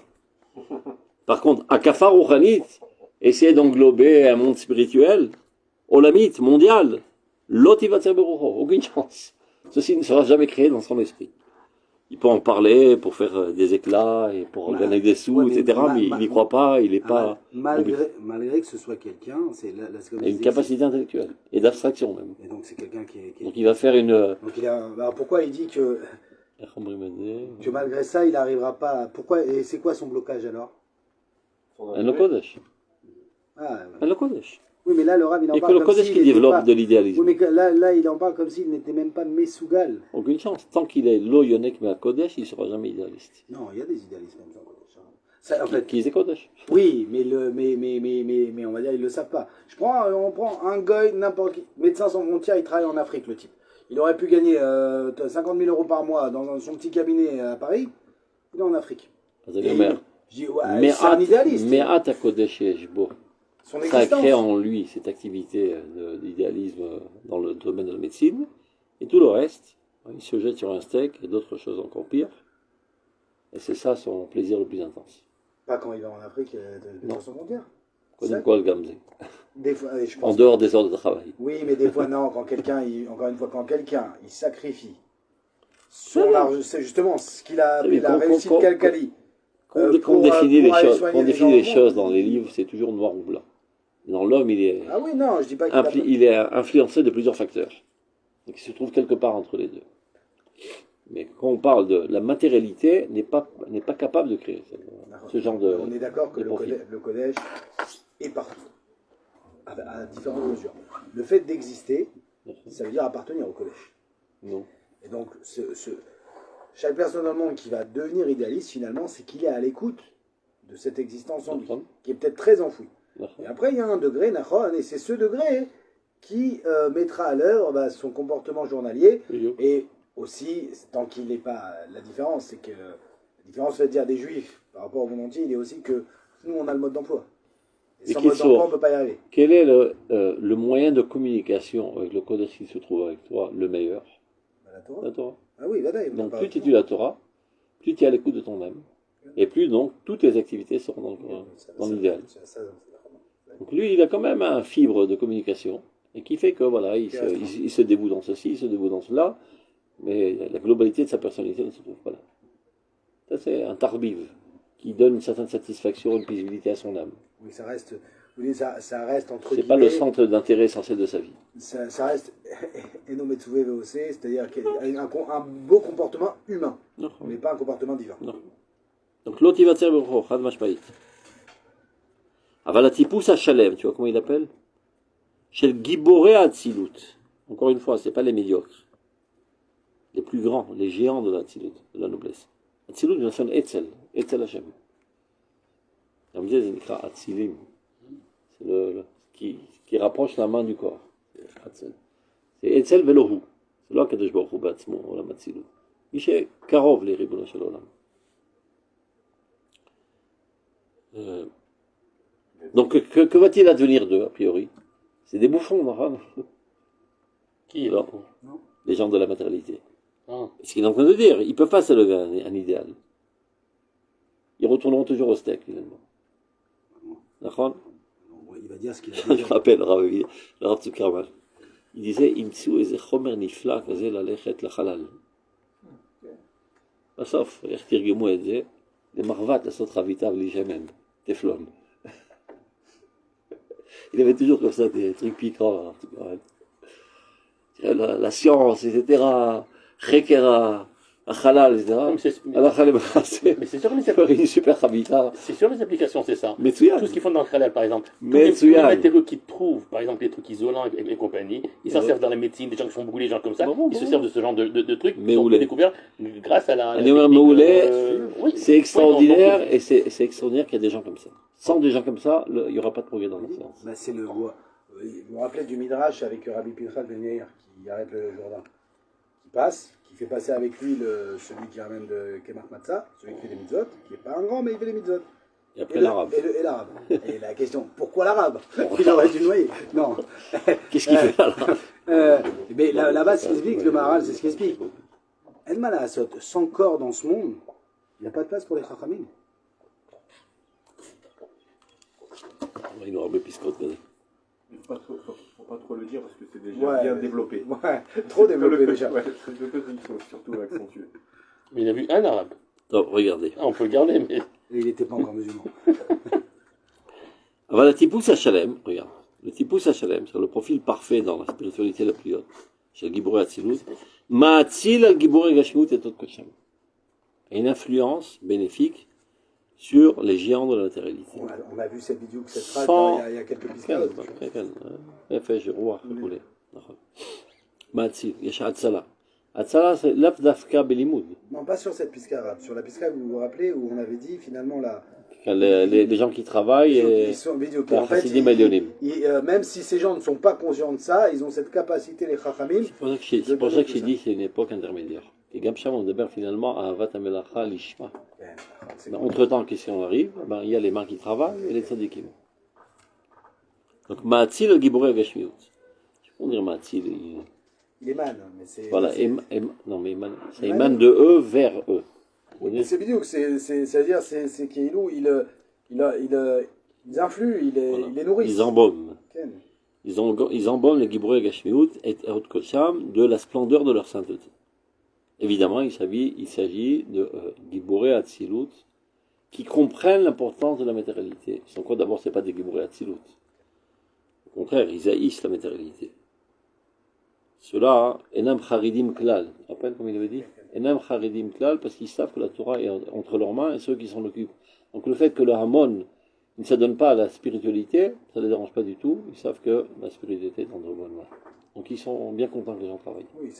Par contre, Akafar Rouhanit, essayer d'englober un monde spirituel, Olamit, mondial, Lotivatser Berucho, aucune chance. Ceci ne sera jamais créé dans son esprit. Il peut en parler pour faire des éclats et pour gagner des sous, etc. Mais il n'y croit pas, il n'est pas... Malgré que ce soit quelqu'un, c'est il a une capacité intellectuelle et d'abstraction même. Et donc c'est quelqu'un qui est... Donc il va faire une... Donc alors pourquoi il dit que malgré ça, il n'arrivera pas... Pourquoi? Et c'est quoi son blocage alors? Un Lokodesh. Un Lokodesh. Oui, mais là, le Rav, il en et parle que le Kodesh qui développe de l'idéalisme. Oui, mais là, il en parle comme s'il n'était même pas Mesougal. Aucune chance. Tant qu'il est Lo Yonek mais à Kodesh, il ne sera jamais idéaliste. Non, il y a des idéalistes même dans Kodesh. Ça, en fait, qui est Kodesh. Oui, mais on va dire, ils ne le savent pas. On prend un goy, n'importe qui. Médecins sans frontières, il travaille en Afrique, le type. Il aurait pu gagner 50 000 euros par mois dans son petit cabinet à Paris. Il est en Afrique. Je dis, ouais, c'est un idéaliste. Mais à ta Kodesh et Jbo. Ça crée en lui cette activité d'idéalisme dans le domaine de la médecine. Et tout le reste, il se jette sur un steak et d'autres choses encore pires. Et c'est ça son plaisir le plus intense. Pas quand il va en Afrique, dans son frontière. Quoi le gamze. Des fois, en dehors des heures de travail. Oui, mais des fois, non, quand quelqu'un, il sacrifie son argent, c'est justement ce qu'il a appelé la réussite Kalkali. Quand on définit les choses dans les livres, c'est toujours noir ou blanc. Dans l'homme, il est, je dis pas il est influencé de plusieurs facteurs. Donc il se trouve quelque part entre les deux. Mais quand on parle de la matérialité, n'est pas capable de créer ce genre de... On est d'accord que le Kodesh est partout, à différentes mesures. Le fait d'exister, ça veut dire appartenir au Kodesh. Non. Et donc, chaque personne dans le monde qui va devenir idéaliste, finalement, c'est qu'il est à l'écoute de cette existence en lui, qui est peut-être très enfouie. Et après, il y a un degré, et c'est ce degré qui mettra à l'œuvre son comportement journalier. Et aussi, tant qu'il n'est pas... La différence, c'est que... La différence, ça veut dire des juifs, par rapport au monde entier, il est aussi que nous, on a le mode d'emploi. Et sans mode d'emploi, on ne peut pas y arriver. Quel est le moyen de communication avec le Kodesh qui se trouve avec toi, le meilleur? La Torah. Ah oui, donc plus tu étudies la Torah, plus tu es à l'écoute de ton âme. Et plus donc toutes tes activités seront dans l'idéal. Donc lui, il a quand même un fibre de communication, et qui fait que voilà, il se dévoue dans ceci, il se dévoue dans cela, mais la globalité de sa personnalité ne se trouve pas là. Ça, c'est un tarbiv, qui donne une certaine satisfaction, une paisibilité à son âme. Oui, ça reste, vous dites, ça reste entre C'est pas le centre d'intérêt essentiel de sa vie. Ça reste Enometsuve VOC, c'est-à-dire qu'il y a un beau comportement humain, Non. mais pas un comportement divin. Non. Donc l'otivatser b'rocho, chad mashpaït. Aval atipus hachalem, tu vois comment il appelle? Shel giboré atzilut. Encore une fois, c'est pas les médiocres. Les plus grands, les géants de l'atzilut, de la noblesse. Atzilut vient de Etzel, Etzel Hashem. On disait, c'est écrit Atzilim. C'est qui rapproche la main du corps. C'est Etzel Velohu. C'est là que Kadosh Baruch Hu Batzmo, Olam Atzilut. Mishe Karov, les Ribono Shel Olam. Donc, que va-t-il advenir d'eux, a priori? C'est des bouffons, non? Qui est Alors, les gens de la matérialité. Ah. Ce qu'il est en train de dire, ils ne peuvent pas s'élever à un idéal. Ils retourneront toujours au steak, finalement. D'accord? Il va dire ce qu'il a Je dit. me rappelle, le Rav Zuckerman. Il disait, Imtsu eze chomer nifla kaze lalechet lachalal. בסוף, איך תרגמו את זה? למרבת לעשות חביתה בלי שמן, טפלון. Il avait toujours comme ça des trucs piquants. La science, etc. Chekera, Achalal, etc. Alors, Mais c'est sûr, une super habita. c'est sur les applications, c'est ça. Mais Tout ce qu'ils font dans le halal, par exemple. Tous les matériaux qu'ils trouvent, par exemple les trucs isolants et compagnie, ils s'en servent dans la médecine, des gens qui sont beaucoup les gens comme ça, ils se servent de ce genre de trucs qui sont découverts grâce à la technique. C'est extraordinaire, et c'est extraordinaire qu'il y a des gens comme ça. Sans des gens comme ça, il n'y aura pas de progrès dans la science. Bah, c'est le vous me rappelez du Midrash avec Rabbi Pinchas Ben Yair qui arrête le Jourdain, qui passe, qui fait passer avec lui celui qui ramène de Kemach Matzah, celui qui fait des mitzvot, qui n'est pas un grand mais il fait des mitzvot. Et après l'arabe. Et l'arabe. Et la question, pourquoi l'arabe? Il aurait dû noyer. Non. Qu'est-ce qu'il fait là? Mais là-bas, c'est ce qu'il explique, le Maharal, c'est ce qu'il explique. El Malasot, sans corps dans ce monde, il n'y a pas de place pour les Chachamim. Il aura plus piscotte. Faut pas trop le dire parce que c'est déjà bien développé. Ouais, trop développé déjà. Ouais, il faut surtout accentuer. Mais il a vu un arabe. Non, regardez. Ah, on peut le garder, mais. Et il n'était pas encore musulman. Alors, le Tipus Hachalem, regarde. Le Tipus Hachalem, c'est le profil parfait dans la spiritualité la plus haute. Chez le Giboré Atzilut. Ma'atzil al Giboré Gashmut et Tot Kocham. Une influence bénéfique sur les géants de la matérialité. On a vu cette vidéo, cette phrase, il y a quelques piscades. Ma'atzil, Yesh Atzala. Atzala, c'est l'Afdafka Belimoud. Non, pas sur cette piscade arabe. Sur la piscade, vous vous rappelez, où on avait dit finalement là. Les gens qui travaillent et en fait, même si ces gens ne sont pas conscients de ça, ils ont cette capacité, les Chachamim. C'est pour ça que j'ai dit que c'est une époque intermédiaire. Et Gamsham, on débarque finalement à Avat Amelacha Lishma. Entre-temps, qu'est-ce qui arrive? Il y a les mains qui travaillent et les tzadikim. Donc, Ma'atzil al-Giboré Gashmiut. Je peux dire Ma'atzil. Il émane, mais c'est. Voilà, non, mais ça émane de eux vers eux. Oui, c'est vidéo, c'est-à-dire, c'est qu'ils influent, ils les nourrissent. Ils embaument. Ils embaument les Giboré Gashmiut et Hot Kocham de la splendeur de leur sainteté. Évidemment, il s'agit de Giboré Atzilut qui comprennent l'importance de la matérialité. Sans quoi, d'abord, c'est pas des Giboré Atzilut. Au contraire, ils haïssent la matérialité. Ceux-là, Enam Charidim Klal. Tu te rappelles comme il avait dit? Enam Charidim Klal, parce qu'ils savent que la Torah est entre leurs mains et ceux qui s'en occupent. Donc le fait que le Hamon ne s'adonne pas à la spiritualité, ça ne les dérange pas du tout. Ils savent que la spiritualité est entre leurs mains. Donc ils sont bien contents que les gens travaillent. Oui,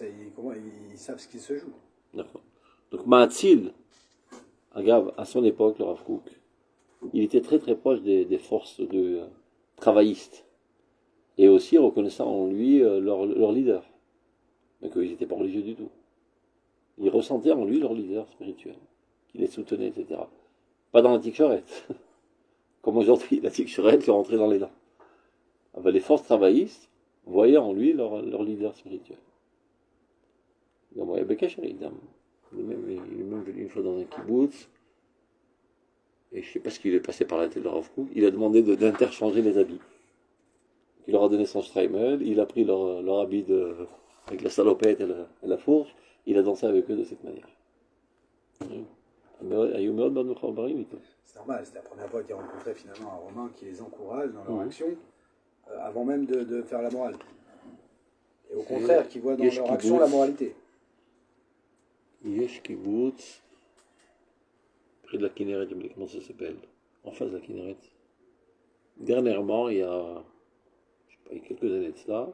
ils savent ce qui se joue. D'accord. Donc Ma'atzil, Agav, à son époque, le Rav Kook, il était très très proche des forces travaillistes. Et aussi reconnaissant en lui leur leader. Donc ils n'étaient pas religieux du tout. Ils ressentaient en lui leur leader spirituel, qui les soutenait, etc. Pas dans la ticcherette. Comme aujourd'hui, la ticcherette lui rentrait dans les dents. Les forces travaillistes voyaient en lui leur leader spirituel. Il est même venu une fois dans un kibbutz. et je ne sais pas ce qu'il est passé par la tête de Rav Kook, il a demandé d'interchanger les habits. Il leur a donné son Streimel, il a pris leur habit avec la salopette et la fourche, il a dansé avec eux de cette manière. C'est normal, c'est la première fois qu'ils rencontraient finalement un Romain qui les encourage dans leur action, avant même de faire la morale. Et au contraire, qui voit dans leur action la moralité. Yesh Kibbutz, près de la Kinneret, je me dis comment ça s'appelle, en face de la Kinneret. Dernièrement, il y a quelques années de cela,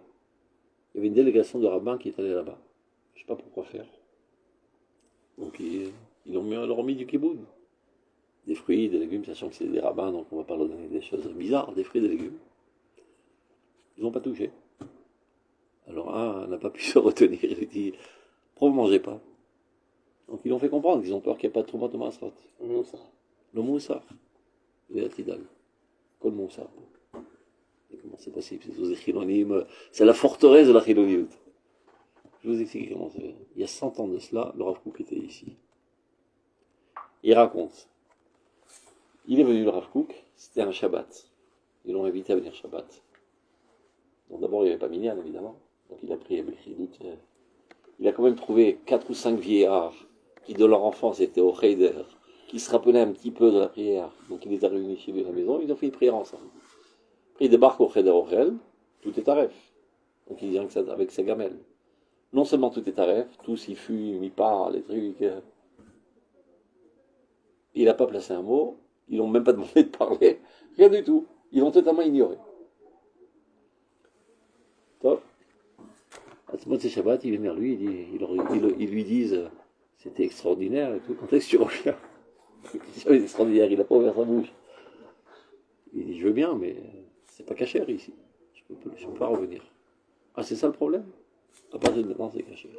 il y avait une délégation de rabbins qui est allée là-bas. Je ne sais pas pourquoi faire. Donc ils leur ont mis du kiboud. Des fruits, des légumes, sachant que c'est des rabbins, donc on ne va pas leur donner des choses bizarres, des fruits, des légumes. Ils n'ont pas touché. Alors un n'a pas pu se retenir, il a dit, ne mangez pas. Donc ils l'ont fait comprendre qu'ils ont peur qu'il n'y ait pas de tomate au masrot. Le moussar. Le yatidag. Quoi le moussar? Et comment c'est possible? C'est la forteresse de la chiloniout. Je vous explique comment c'est. Il y a 100 ans de cela, le Rav Kook était ici. Il raconte. Il est venu le Rav Kook, c'était un Shabbat. Ils l'ont invité à venir Shabbat. Donc d'abord il n'y avait pas minyan évidemment. Donc il a pris il a quand même trouvé 4 ou 5 vieillards qui de leur enfance étaient au Cheder, qui se rappelaient un petit peu de la prière. Donc il les a réunis chez lui à la maison, ils ont fait une prière ensemble. Après il débarque au Cheder Ochel, tout est à ref. Donc il vient avec sa gamelle. Non seulement tout est à ref, tous ils fument, ils parlent, les trucs. Il n'a pas placé un mot, ils n'ont même pas demandé de parler, rien du tout. Ils l'ont totalement ignoré. Top. À ce moment de Shabbat, il vient vers lui, ils lui disent c'était extraordinaire et tout. Quand est-ce que tu reviens? C'est extraordinaire, il n'a pas ouvert sa bouche. Il dit je veux bien, mais c'est pas cachère ici. Je ne peux pas revenir. Ah, c'est ça le problème? À partir de maintenant, c'est cachère.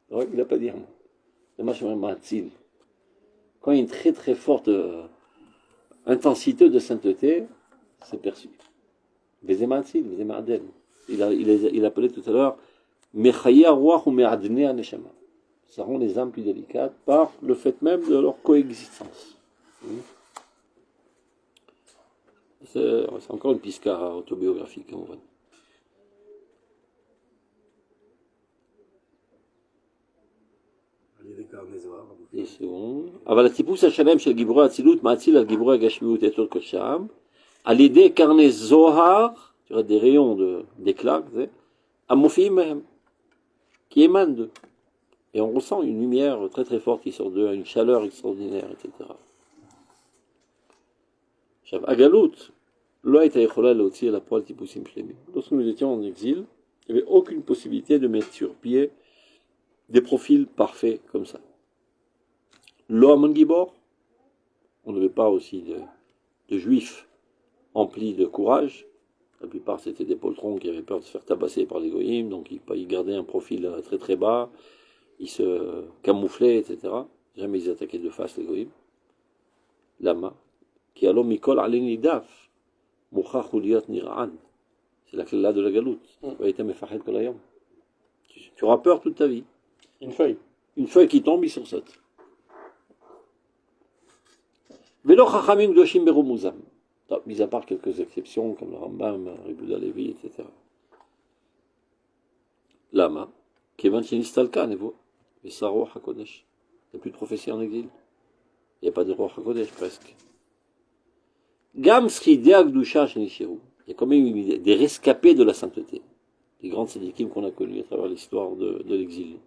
Alors, il n'a pas dit un mot. Dommage, c'est vraiment un tzil. Quand il y a une très très forte intensité de sainteté, c'est perçu. Vezematzil, Vezemaden. Il appelait tout à l'heure Mechaya Ruach ou Me'adnea Neshama. Ça rend les âmes plus délicates par le fait même de leur coexistence. C'est encore une pisca autobiographique, en vrai. Des secondes. אבל הטיפוס השלם של גיבורי האצילות מאציל על גיבורי הגשמיות יותר קודשם, על ידי קרני זוהר, des rayons d'éclat, amorphim même, qui émanent d'eux. Et on ressent une lumière très très forte qui sort d'eux, une chaleur extraordinaire, etc. Agalout, lorsque nous étions en exil, il n'y avait aucune possibilité de mettre sur pied des profils parfaits comme ça. L'homme Gibor, on n'avait pas aussi de juifs emplis de courage. La plupart c'était des poltrons qui avaient peur de se faire tabasser par les goïms, donc ils gardaient un profil très très bas, ils se camouflaient, etc. Jamais ils attaquaient de face les goïms. Lama, qui alom mikol alenidaf, moucha chuliot nir'an. C'est la clé de la galoute. Tu auras peur toute ta vie. Une feuille. Une feuille qui tombe, il sursaute. Velo chachamim gdoshim berumuzam. Mis à part quelques exceptions comme le Rambam, Ribouda Levi, etc. Lama, Kevan Chenistalka, Nevo, et sa Roi HaKodesh. Il n'y a plus de prophétie en exil. Il n'y a pas de Roi HaKodesh presque. Gam Skidea Gdusha Shenishiru. Il y a quand même eu des rescapés de la sainteté. Les grandes sédikim qu'on a connus à travers l'histoire de l'exil.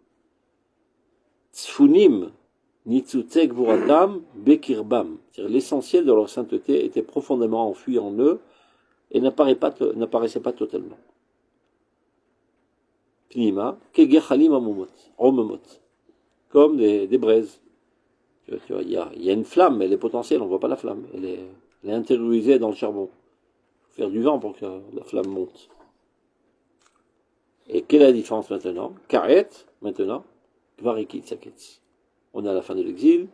Tzfunim Nitzutek Vuratam Bekirbam. C'est-à-dire l'essentiel de leur sainteté était profondément enfui en eux et n'apparaissait pas totalement. Pnima, Kegechalim Amumot. Comme des braises. Tu vois, il y a une flamme, elle est potentielle, on ne voit pas la flamme. Elle est intériorisée dans le charbon. Il faut faire du vent pour que la flamme monte. Et quelle est la différence maintenant? Karet, maintenant, Kvarikit Saketz. On est à la fin de l'exil,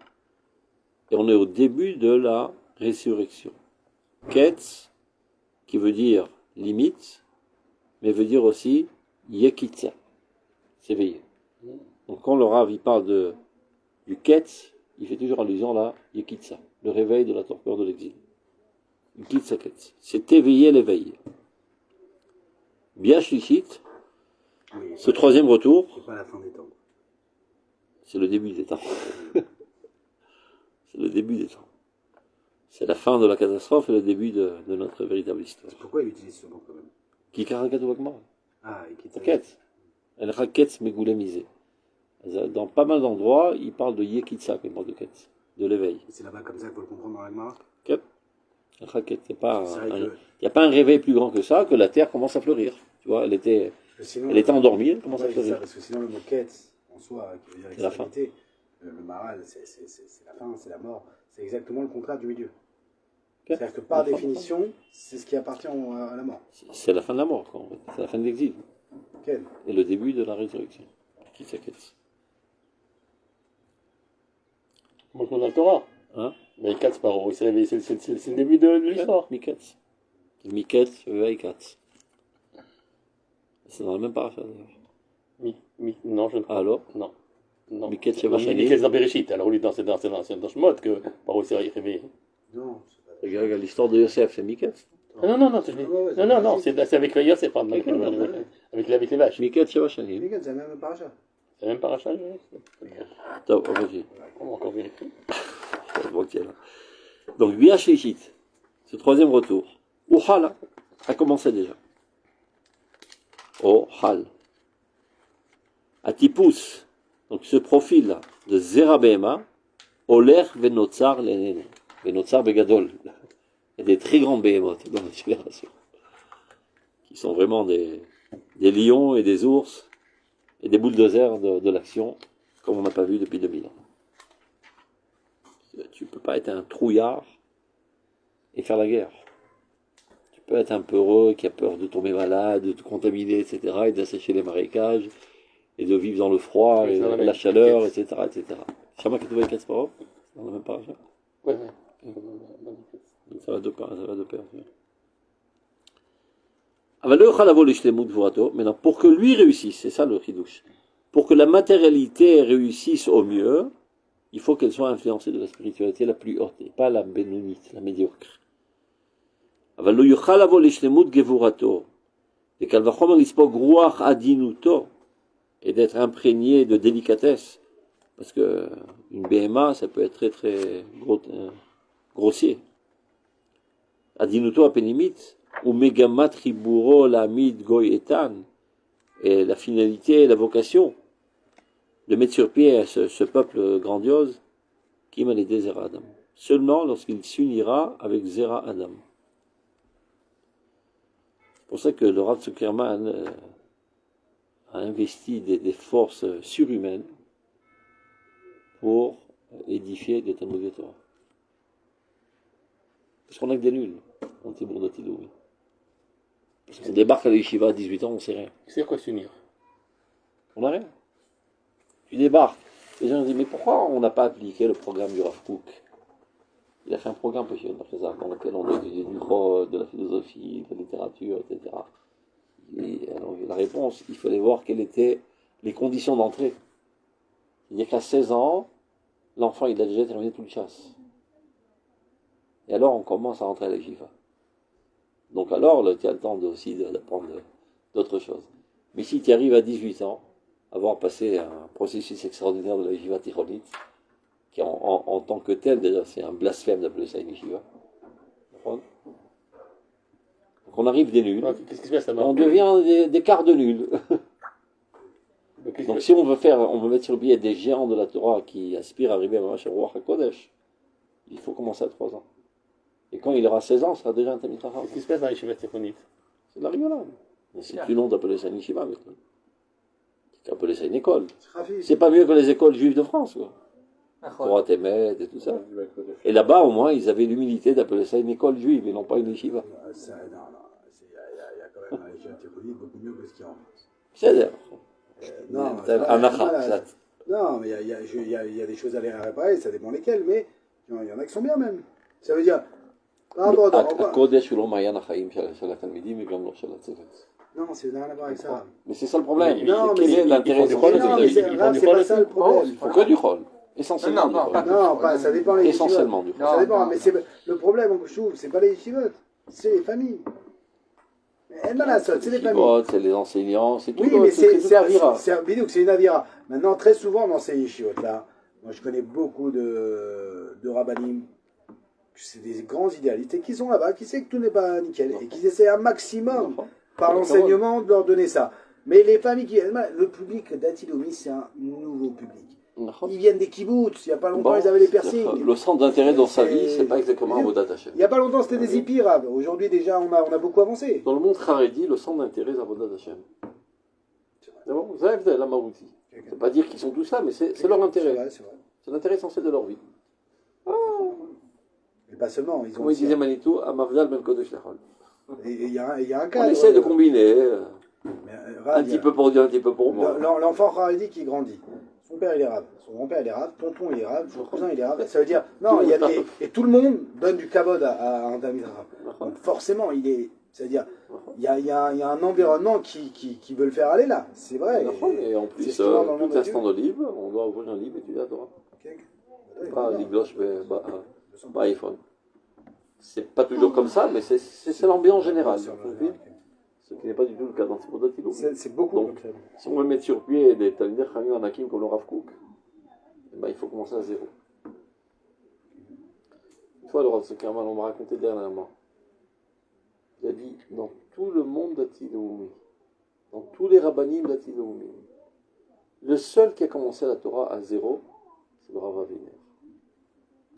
et on est au début de la résurrection. Ketz, qui veut dire limite, mais veut dire aussi Yekitza, s'éveiller. Donc quand le Rav il parle du Ketz, il fait toujours allusion à la Yekitsa, le réveil de la torpeur de l'exil. Yekitsa Ketz. C'est éveiller l'éveil. Biashlichit, Oui, ce troisième retour, c'est pas la fin des temps. c'est le début des temps. C'est le début des temps. C'est la fin de la catastrophe et le début de notre véritable histoire. Pourquoi il utilise ce mot quand même? Qui karakat ou akmar? Ah, et qui T'inquiète. Elle raquette megoulemisé. Dans pas mal d'endroits, il parle de Yekitsa, il parle de Ketz, de l'éveil. C'est là-bas comme ça qu'il faut le comprendre dans la Gemara. Ok. Elle raquette, il C'est vrai n'y a pas un réveil plus grand que ça, que la terre commence à fleurir. Tu vois, elle était endormie, elle commence à c'est fleurir. ça, parce que sinon le mot ketz, en soi, qui veut dire C'est la fin. extrémité, le maral, c'est la fin, c'est la mort. C'est exactement le contraire du milieu. Ok. C'est-à-dire que par La fin. définition, c'est ce qui appartient à la mort. C'est la fin de la mort, quoi, en fait. C'est la fin de l'exil. Quel? Et le début de la résurrection. Yekitsa Ketz. Moi, je m'en ai le Torah. Hein? Mais 4 par an, c'est le début de l'histoire. Miketz. Miketz, Veikatz. C'est dans la même paracha d'ailleurs. Non, je ne crois pas. Alors? Non. Non. Miketz Non, Shevachani. Miketz dans Bereshit. Alors, lui, dans Shemot, que par où c'est réveillé. Non, c'est pas Regarde l'histoire de Yosef, c'est Miketz. Non, non, non, c'est avec le Yosef, pardon, avec les vaches. Miketz Shevachani. Miketz, c'est la même paracha. C'est même paracha. Top, vas-y. On va encore vérifier. Bon, tiens, là. Donc, Biashlichit, ce troisième retour. Uhal a commencé déjà. Oh, Hal. Atipus, donc ce profil de Zerabema, Oler Venotsar Lenene. Venotsar Begadol. Il y a des très grands behemoths dans notre génération. Qui sont vraiment des lions et des ours et des bulldozers de l'action, comme on n'a pas vu depuis 2000 ans. Tu peux pas être un trouillard et faire la guerre. Tu peux être un peureux qui a peur de tomber malade, de te contaminer, etc., et d'assécher les marécages, et de vivre dans le froid, et la chaleur, etc., etc. Chama que tu vas être dans la même page. Ouais. Ça va de pair, ça va de pair. Maintenant, pour que lui réussisse, c'est ça le chidouche, pour que la matérialité réussisse au mieux, il faut qu'elle soit influencée de la spiritualité la plus haute, et pas la bénonite, la médiocre. Et d'être imprégné de délicatesse, parce que une BMA, ça peut être très très grossier. Adinuto apenimit, ou megamat riburo lamid goy etan, et la finalité, la vocation, de mettre sur pied ce peuple grandiose, qui m'a aidé Zera Adam. Seulement lorsqu'il s'unira avec Zera Adam. C'est pour ça que le Rav Zuckerman a investi des forces surhumaines pour édifier des Talmud Torah. Parce qu'on n'a que des nuls, en Tibour de Tidou. Parce qu'on débarque à l'Yeshiva à 18 ans, on ne sait rien. C'est quoi s'unir? On n'a rien. Tu débarques. Les gens disent, mais pourquoi on n'a pas appliqué le programme du Rav Kook? Il a fait un programme dans lequel on étudiait du Chod, de la philosophie, de la littérature, etc. Et alors, la réponse, il fallait voir quelles étaient les conditions d'entrée. C'est-à-dire qu'à 16 ans, l'enfant il a déjà terminé toute chasse. Et alors on commence à rentrer à la Jiva. Donc alors, tu as le temps aussi d'apprendre d'autres choses. Mais si tu arrives à 18 ans, avoir passé un processus extraordinaire de la Jiva Tichonite, qui en tant que tel, déjà, c'est un blasphème d'appeler ça une Yeshiva. Donc on arrive des nuls, Qu'est-ce qui se passe là-bas? on devient des quarts de nuls. Donc si on veut mettre sur le billet des géants de la Torah qui aspirent à arriver à Mamash Ruach HaKodesh, il faut commencer à 3 ans. Et quand il aura 16 ans, il sera déjà un Talmid Chacham. Qu'est-ce qui se passe dans les Yeshiva Tichonit? C'est de la rigolade. Mais c'est plus long d'appeler ça une Yeshiva maintenant. C'est qu'appeler ça une école. C'est pas mieux que les écoles juives de France, quoi. Torah Temet et tout ça. Et là-bas, au moins, ils avaient l'humilité d'appeler ça une école juive et non pas une yeshiva. Il y a quand même un yeshiva théologique beaucoup mieux que ce qu'il y a en France. C'est-à-dire. Non, mais il y a des choses à réparer, ça dépend lesquelles, mais il y en a qui sont bien même. Ça veut dire, par rapport à... הקודש הוא לא מעיין החיים של התלמידים וגם לא של הצוות. Non, c'est rien à voir avec ça. Mais c'est ça le problème. Non, Quel est l'intérêt c'est pas ça le problème. Il faut que du chol. Essentiellement, Non, du pas Kohen. Non, pas, ça dépend les Essentiellement, du yeshivot. Kohen. Ça dépend, Non, mais non. c'est le problème, je trouve, c'est pas les yeshivot, c'est les familles. Elle m'a la c'est les familles. Yeshivot, c'est les enseignants, c'est tout. Oui, mais c'est Avira. c'est une avira. Maintenant, très souvent dans ces yeshivot là, moi je connais beaucoup de rabbanim, c'est des grands idéalistes et qui sont là-bas, qui savent que tout n'est pas nickel et qui essaient un maximum par l'enseignement de leur donner ça. Mais les familles qui le public d'Atilomi, c'est un nouveau public. Ils viennent des kibbutz, il n'y a pas longtemps ils avaient les piercings. Le centre d'intérêt dans sa vie, c'est pas exactement un Avodat Hashem. Il n'y a pas longtemps c'était des hippies, Rav. Aujourd'hui déjà on a beaucoup avancé. Dans le monde Haredi, le centre d'intérêt, c'est Avodat Hashem. C'est bon, c'est la Marouti. C'est pas dire qu'ils sont tous là, mais c'est leur intérêt. C'est vrai. C'est l'intérêt essentiel de leur vie. Et pas seulement. Ils ont Comme il disait Manitou, Amavdal Ben Kodesh Lechol. et il y a un On cadre. essaie de combiner Mais, un petit peu pour Dieu, un petit peu pour moi. L'enfant Haredi qui grandit. Son père il est rave, son grand-père il est rave, tonton il est rave, son cousin il est rave. Ça veut dire, non, il y a et tout le monde donne du kavod à un Talmid rave. Donc forcément, c'est-à-dire, il y a un environnement qui veut le faire aller là, c'est vrai. Et en plus, ce qui va dans le monde tout instant de libre, on doit ouvrir un livre et tu la Torah. Pas l'igloche, pas iPhone. C'est pas toujours comme ça, mais c'est l'ambiance générale. Ce qui n'est pas du tout le cas dans ce monde d'Atilo. C'est beaucoup Donc, comme ça. si on veut mettre sur pied des Talmidei Chachamim Anakim comme le Rav Kook, il faut commencer à zéro. Une fois, le Rav Zuckerman, on m'a raconté dernièrement, il a dit, dans tout le monde d'Atiloumi, dans tous les rabbanim d'Atiloumi, le seul qui a commencé la Torah à zéro, c'est le Rav Aviner.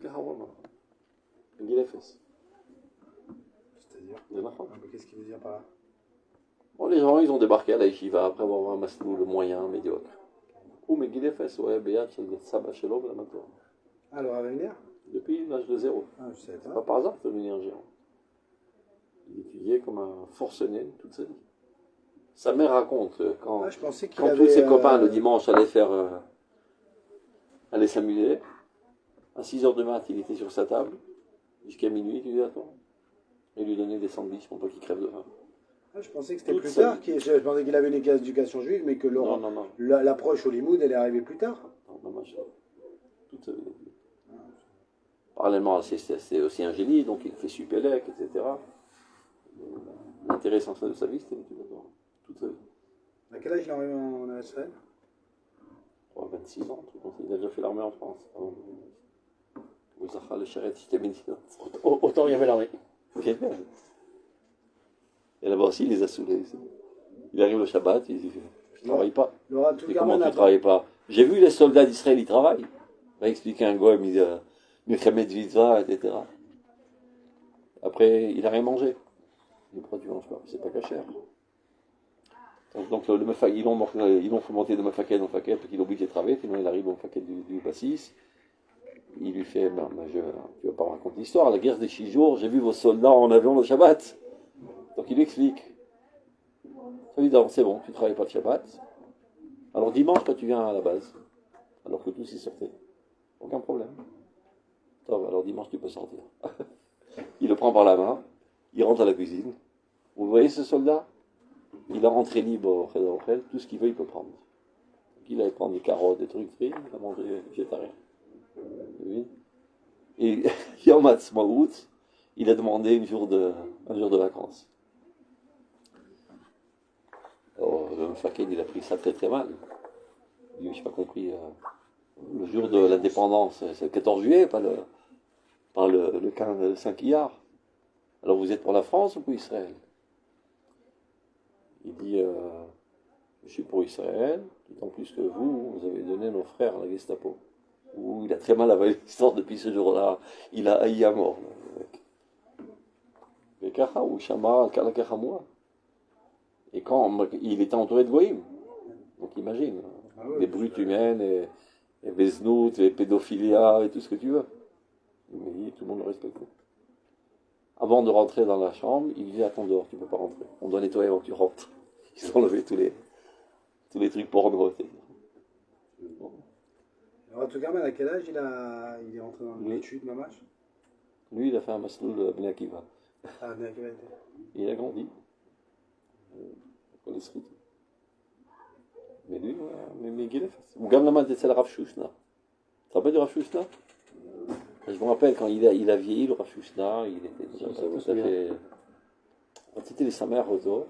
Kahawama. Il a fait ça. C'est-à-dire, Il y en a pas. qu'est-ce qu'il veut dire par là? Bon, les gens, ils ont débarqué à la Yeshiva après avoir un masloul moyen, médiocre. Ou mais Guy Fess, ouais, Béat, c'est le Saba Shalom, la maintenant. Alors, à venir? Depuis l'âge de 0. Ah, je savais C'est pas. pas par hasard qu'il est devenu un géant. Il étudiait comme un forcené toute sa vie. Sa mère raconte quand, Ah, je pensais qu'il quand avait, tous ses copains le dimanche allaient s'amuser, à 6h du mat, il était sur sa table, jusqu'à minuit, il lui dit attends. Et lui donnait des sandwichs pour pas qu'il crève de faim. Ah, je pensais que c'était Toute plus sa tard. vie. Je pensais qu'il avait une éducation juive, mais que Non, non, non. l'approche au Limoud, elle est arrivée plus tard. Non, dommage. Toute sa vie. Parallèlement, c'est aussi un génie, donc il fait Supélec, etc. L'intérêt essentiel de sa vie, c'était l'étude de la Torah. Toute sa vie. À quel âge il est arrivé en Israël? 26 ans, tout comme ça. Il a déjà fait l'armée en France. Vous avez le charrette, c'était médecin. Autant il y avait l'armée. Et là-bas aussi, il les a saoulés. Il arrive le Shabbat, il dit je ne travaille pas. Laura, Et comment tu ne travailles pas? J'ai vu les soldats d'Israël, ils travaillent. Il m'a expliqué un goy, il dit Milchemet Vitva, etc. Après, il n'a rien mangé. Il dit pourquoi tu ne manges pas? C'est pas cachère. Donc ils l'ont fait monter de Mafaket en Faket, parce qu'il est obligé de travailler, sinon il arrive au Faket du Bassis. Il lui fait, tu ne vas pas me raconter l'histoire, la guerre des 6 jours, j'ai vu vos soldats en avion le Shabbat. Donc il explique. Ça lui dit, c'est bon, tu ne travailles pas le Shabbat. Alors dimanche, toi tu viens à la base. Alors que tous y sortaient. Aucun problème. Alors dimanche, tu peux sortir. Il le prend par la main, il rentre à la cuisine. Vous voyez ce soldat? Il a rentré libre au Khedr, tout ce qu'il veut, il peut prendre. Donc, il allait prendre des carottes, des trucs frits, il a mangé végétarien. Et Yom Ha'atzmaut, il a demandé un jour de vacances. Alors, le Faked, il a pris ça très très mal. Il dit, je n'ai pas compris. Le jour de l'indépendance, c'est le 14 juillet, pas le 15, le 5 Iyar. Alors vous êtes pour la France ou pour Israël? Il dit, je suis pour Israël, d'autant plus que vous avez donné nos frères à la Gestapo. Il a très mal avalé l'histoire depuis ce jour-là. Il a haï à mort. Mais Kacha ou Shama, Kalakachamoua. Et quand il était entouré de goïms, donc imagine, des brutes humaines, et Beznout, et pédophilia, et tout ce que tu veux. Mais tout le monde le respecte. Avant de rentrer dans la chambre, il dit attends dehors, tu ne peux pas rentrer. On doit nettoyer avant que tu rentres. Ils ont enlevé tous les trucs porno. Bon. Alors, Tugarman, à quel âge il est rentré dans l'étude, Mamash? Lui, il a fait un masloul Ben Akiva. Ah, Ben Akiva. Il a grandi. Mais lui, mais Gilef. Ou Gamlaman, c'est le Rav Shushna. te rappelles du Rav Shusna? Je me rappelle quand il a vieilli, le Rav Shusna, il était déjà tout à fait. Quand c'était les Samer Rozo,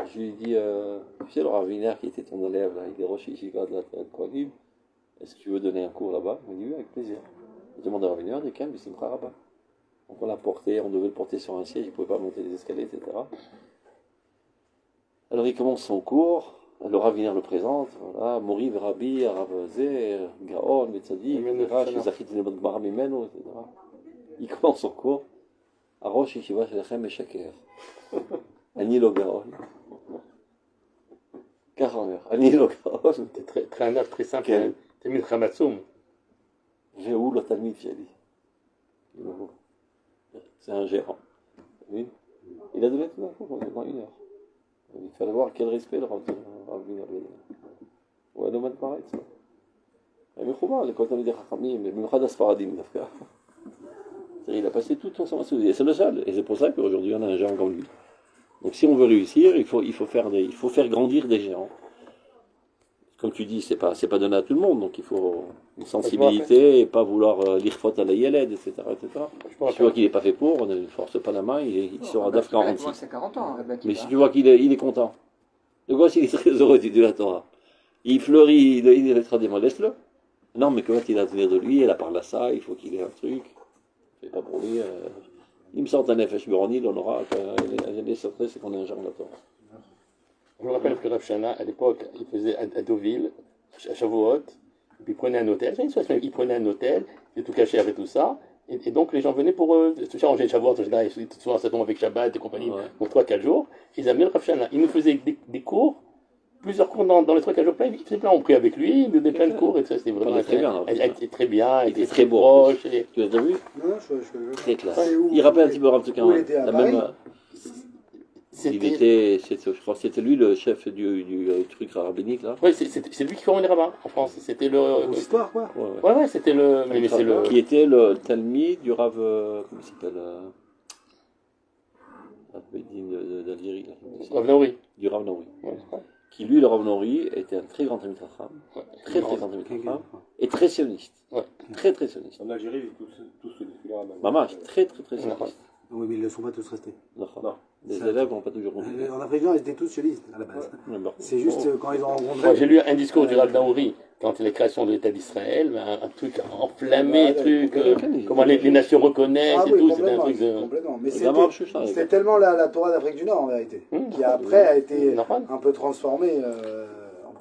je lui ai dit, tu sais, le Rav Wiener qui était ton élève, là, il est Rosh Yeshiva de la Kohanim, est-ce que tu veux donner un cours là-bas? Il m'a dit oui, avec plaisir. J'ai demandé à Rav Wiener, des calmes, Bissimcha Rabbah. Donc on l'a porté, on devait le porter sur un siège, il ne pouvait pas monter les escaliers, etc. Alors il commence son cours, le Rav Wiener le présente, voilà, Mori, Rabbi, Rav Zé, Gaon, Metzadik, Rash, Zachit, Nebot Gmara Mimeno, etc. Il commence son cours, Arosh Yeshiva Shelachem Meshaker. Ani lo Gaon. 40 heures. Ani lo Gaon. C'était très un âge très simple. T'es mis le Chamatsoum. J'ai où le Talmid, j'ai dit. C'est un gérant. Oui. Il a donné tout d'un coup pendant 1 heure. Il fallait voir quel respect le Rav Wiener. Ouais, l'homme de pareil, ça. Mais comment, les Kohanim des Chachamim, mais même Chad Asfaradim, d'Afka. Il a passé tout son temps à souder. C'est le seul. Et c'est pour ça qu'aujourd'hui, on a un géant comme lui. Donc, si on veut réussir, il faut faire grandir des géants. Comme tu dis, c'est pas donné à tout le monde, donc il faut une sensibilité et pas vouloir lire faute à la Yeled, etc. Si tu vois qu'il n'est pas fait pour, on ne force pas la main, il sera DAF 46. Moi, c'est 40 ans. Mais si tu vois qu'il est content, le gosse il est très heureux du la Torah. Il fleurit, il est très démon, laisse-le. Non, mais comment il a à venir de lui, elle a parlé à ça, il faut qu'il ait un truc. C'est pas pour lui. Il me sort un Nefesh Burani, on aura, les sorties, c'est qu'on est un genre de la Torah. Je me rappelle que Rav Shana, à l'époque, il faisait à Deauville, à Shavuot, et puis il prenait un hôtel, il prenait un hôtel, il tout caché et tout ça, et donc les gens venaient pour se changer de Shavuot, en général, souvent ça tombe avec Shabbat et compagnie, pour 3-4 jours, ils amenaient le Rav Shana. Il nous faisait des cours, plusieurs cours dans les 3-4 jours, il faisait plein, on prie avec lui, il donnait plein de cours, et ça c'était vraiment très bien. Il était très bien, il était très beau. proche. Tu l'as déjà vu? Non, je Très classe. Il rappelle un petit peu Rav Tzoukaran. La même. Je crois que c'était lui le chef du truc rabbinique là. Oui, c'est lui qui formait les rabbins en France. C'était le. L'histoire, quoi. Ouais, c'était le. Mais c'est le. Qui était le Talmid du Rav. Comment il s'appelle d'Algérie. Rav Naouri. Du Rav Naouri. Qui lui, le Rav Naouri, était un très grand Talmid Chacham. Très grand Talmid Chacham. Et très sioniste. Très sioniste. En Algérie, tous se défilaient à Maman, très sioniste. Oui, mais ils ne sont pas tous restés. Non. Les élèves n'ont pas toujours compris. En Afrique du Nord, ils étaient tous sionistes à la base. C'est juste quand ils ont rencontré. Moi, j'ai lu un discours du Rav Naouri quand il y a la création de l'État d'Israël, un truc enflammé, comment les nations reconnaissent et tout, c'était un truc de. Complètement. Mais c'était tellement la Torah d'Afrique du Nord en vérité, qui après a été un peu transformée.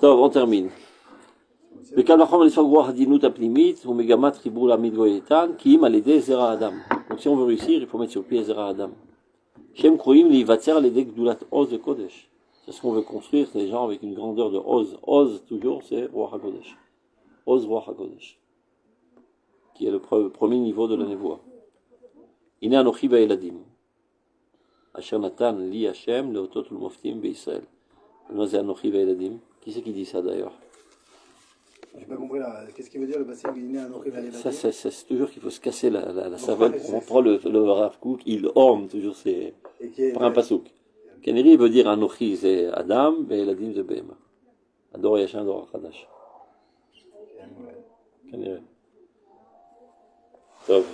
On termine. Donc si on veut réussir, il faut mettre sur pied Zera Adam. C'est ce qu'on veut construire, c'est des gens avec une grandeur de Oz. Oz, toujours, c'est Roi HaKodesh. Oz Roi HaKodesh. Qui est le premier niveau de la Nevoa. Ina Anochi Ba'eladim. Asher Natan Li Hashem Leotot Ulmoftim Be'Israël. Anochi Ba'eladim. Qui c'est qui dit ça d'ailleurs? Je n'ai pas compris là. Qu'est-ce qu'il veut dire le passé Guinéen Anochi Ba'eladim? Ça, c'est toujours qu'il faut se casser la savane. On prend le Rav Kook, il orne toujours par un pasouk. Kaneri veut dire Anochi c'est Adam, et Eladim c'est Behema. Ador Yashan, Ador Chadash. Kaneri. Tov.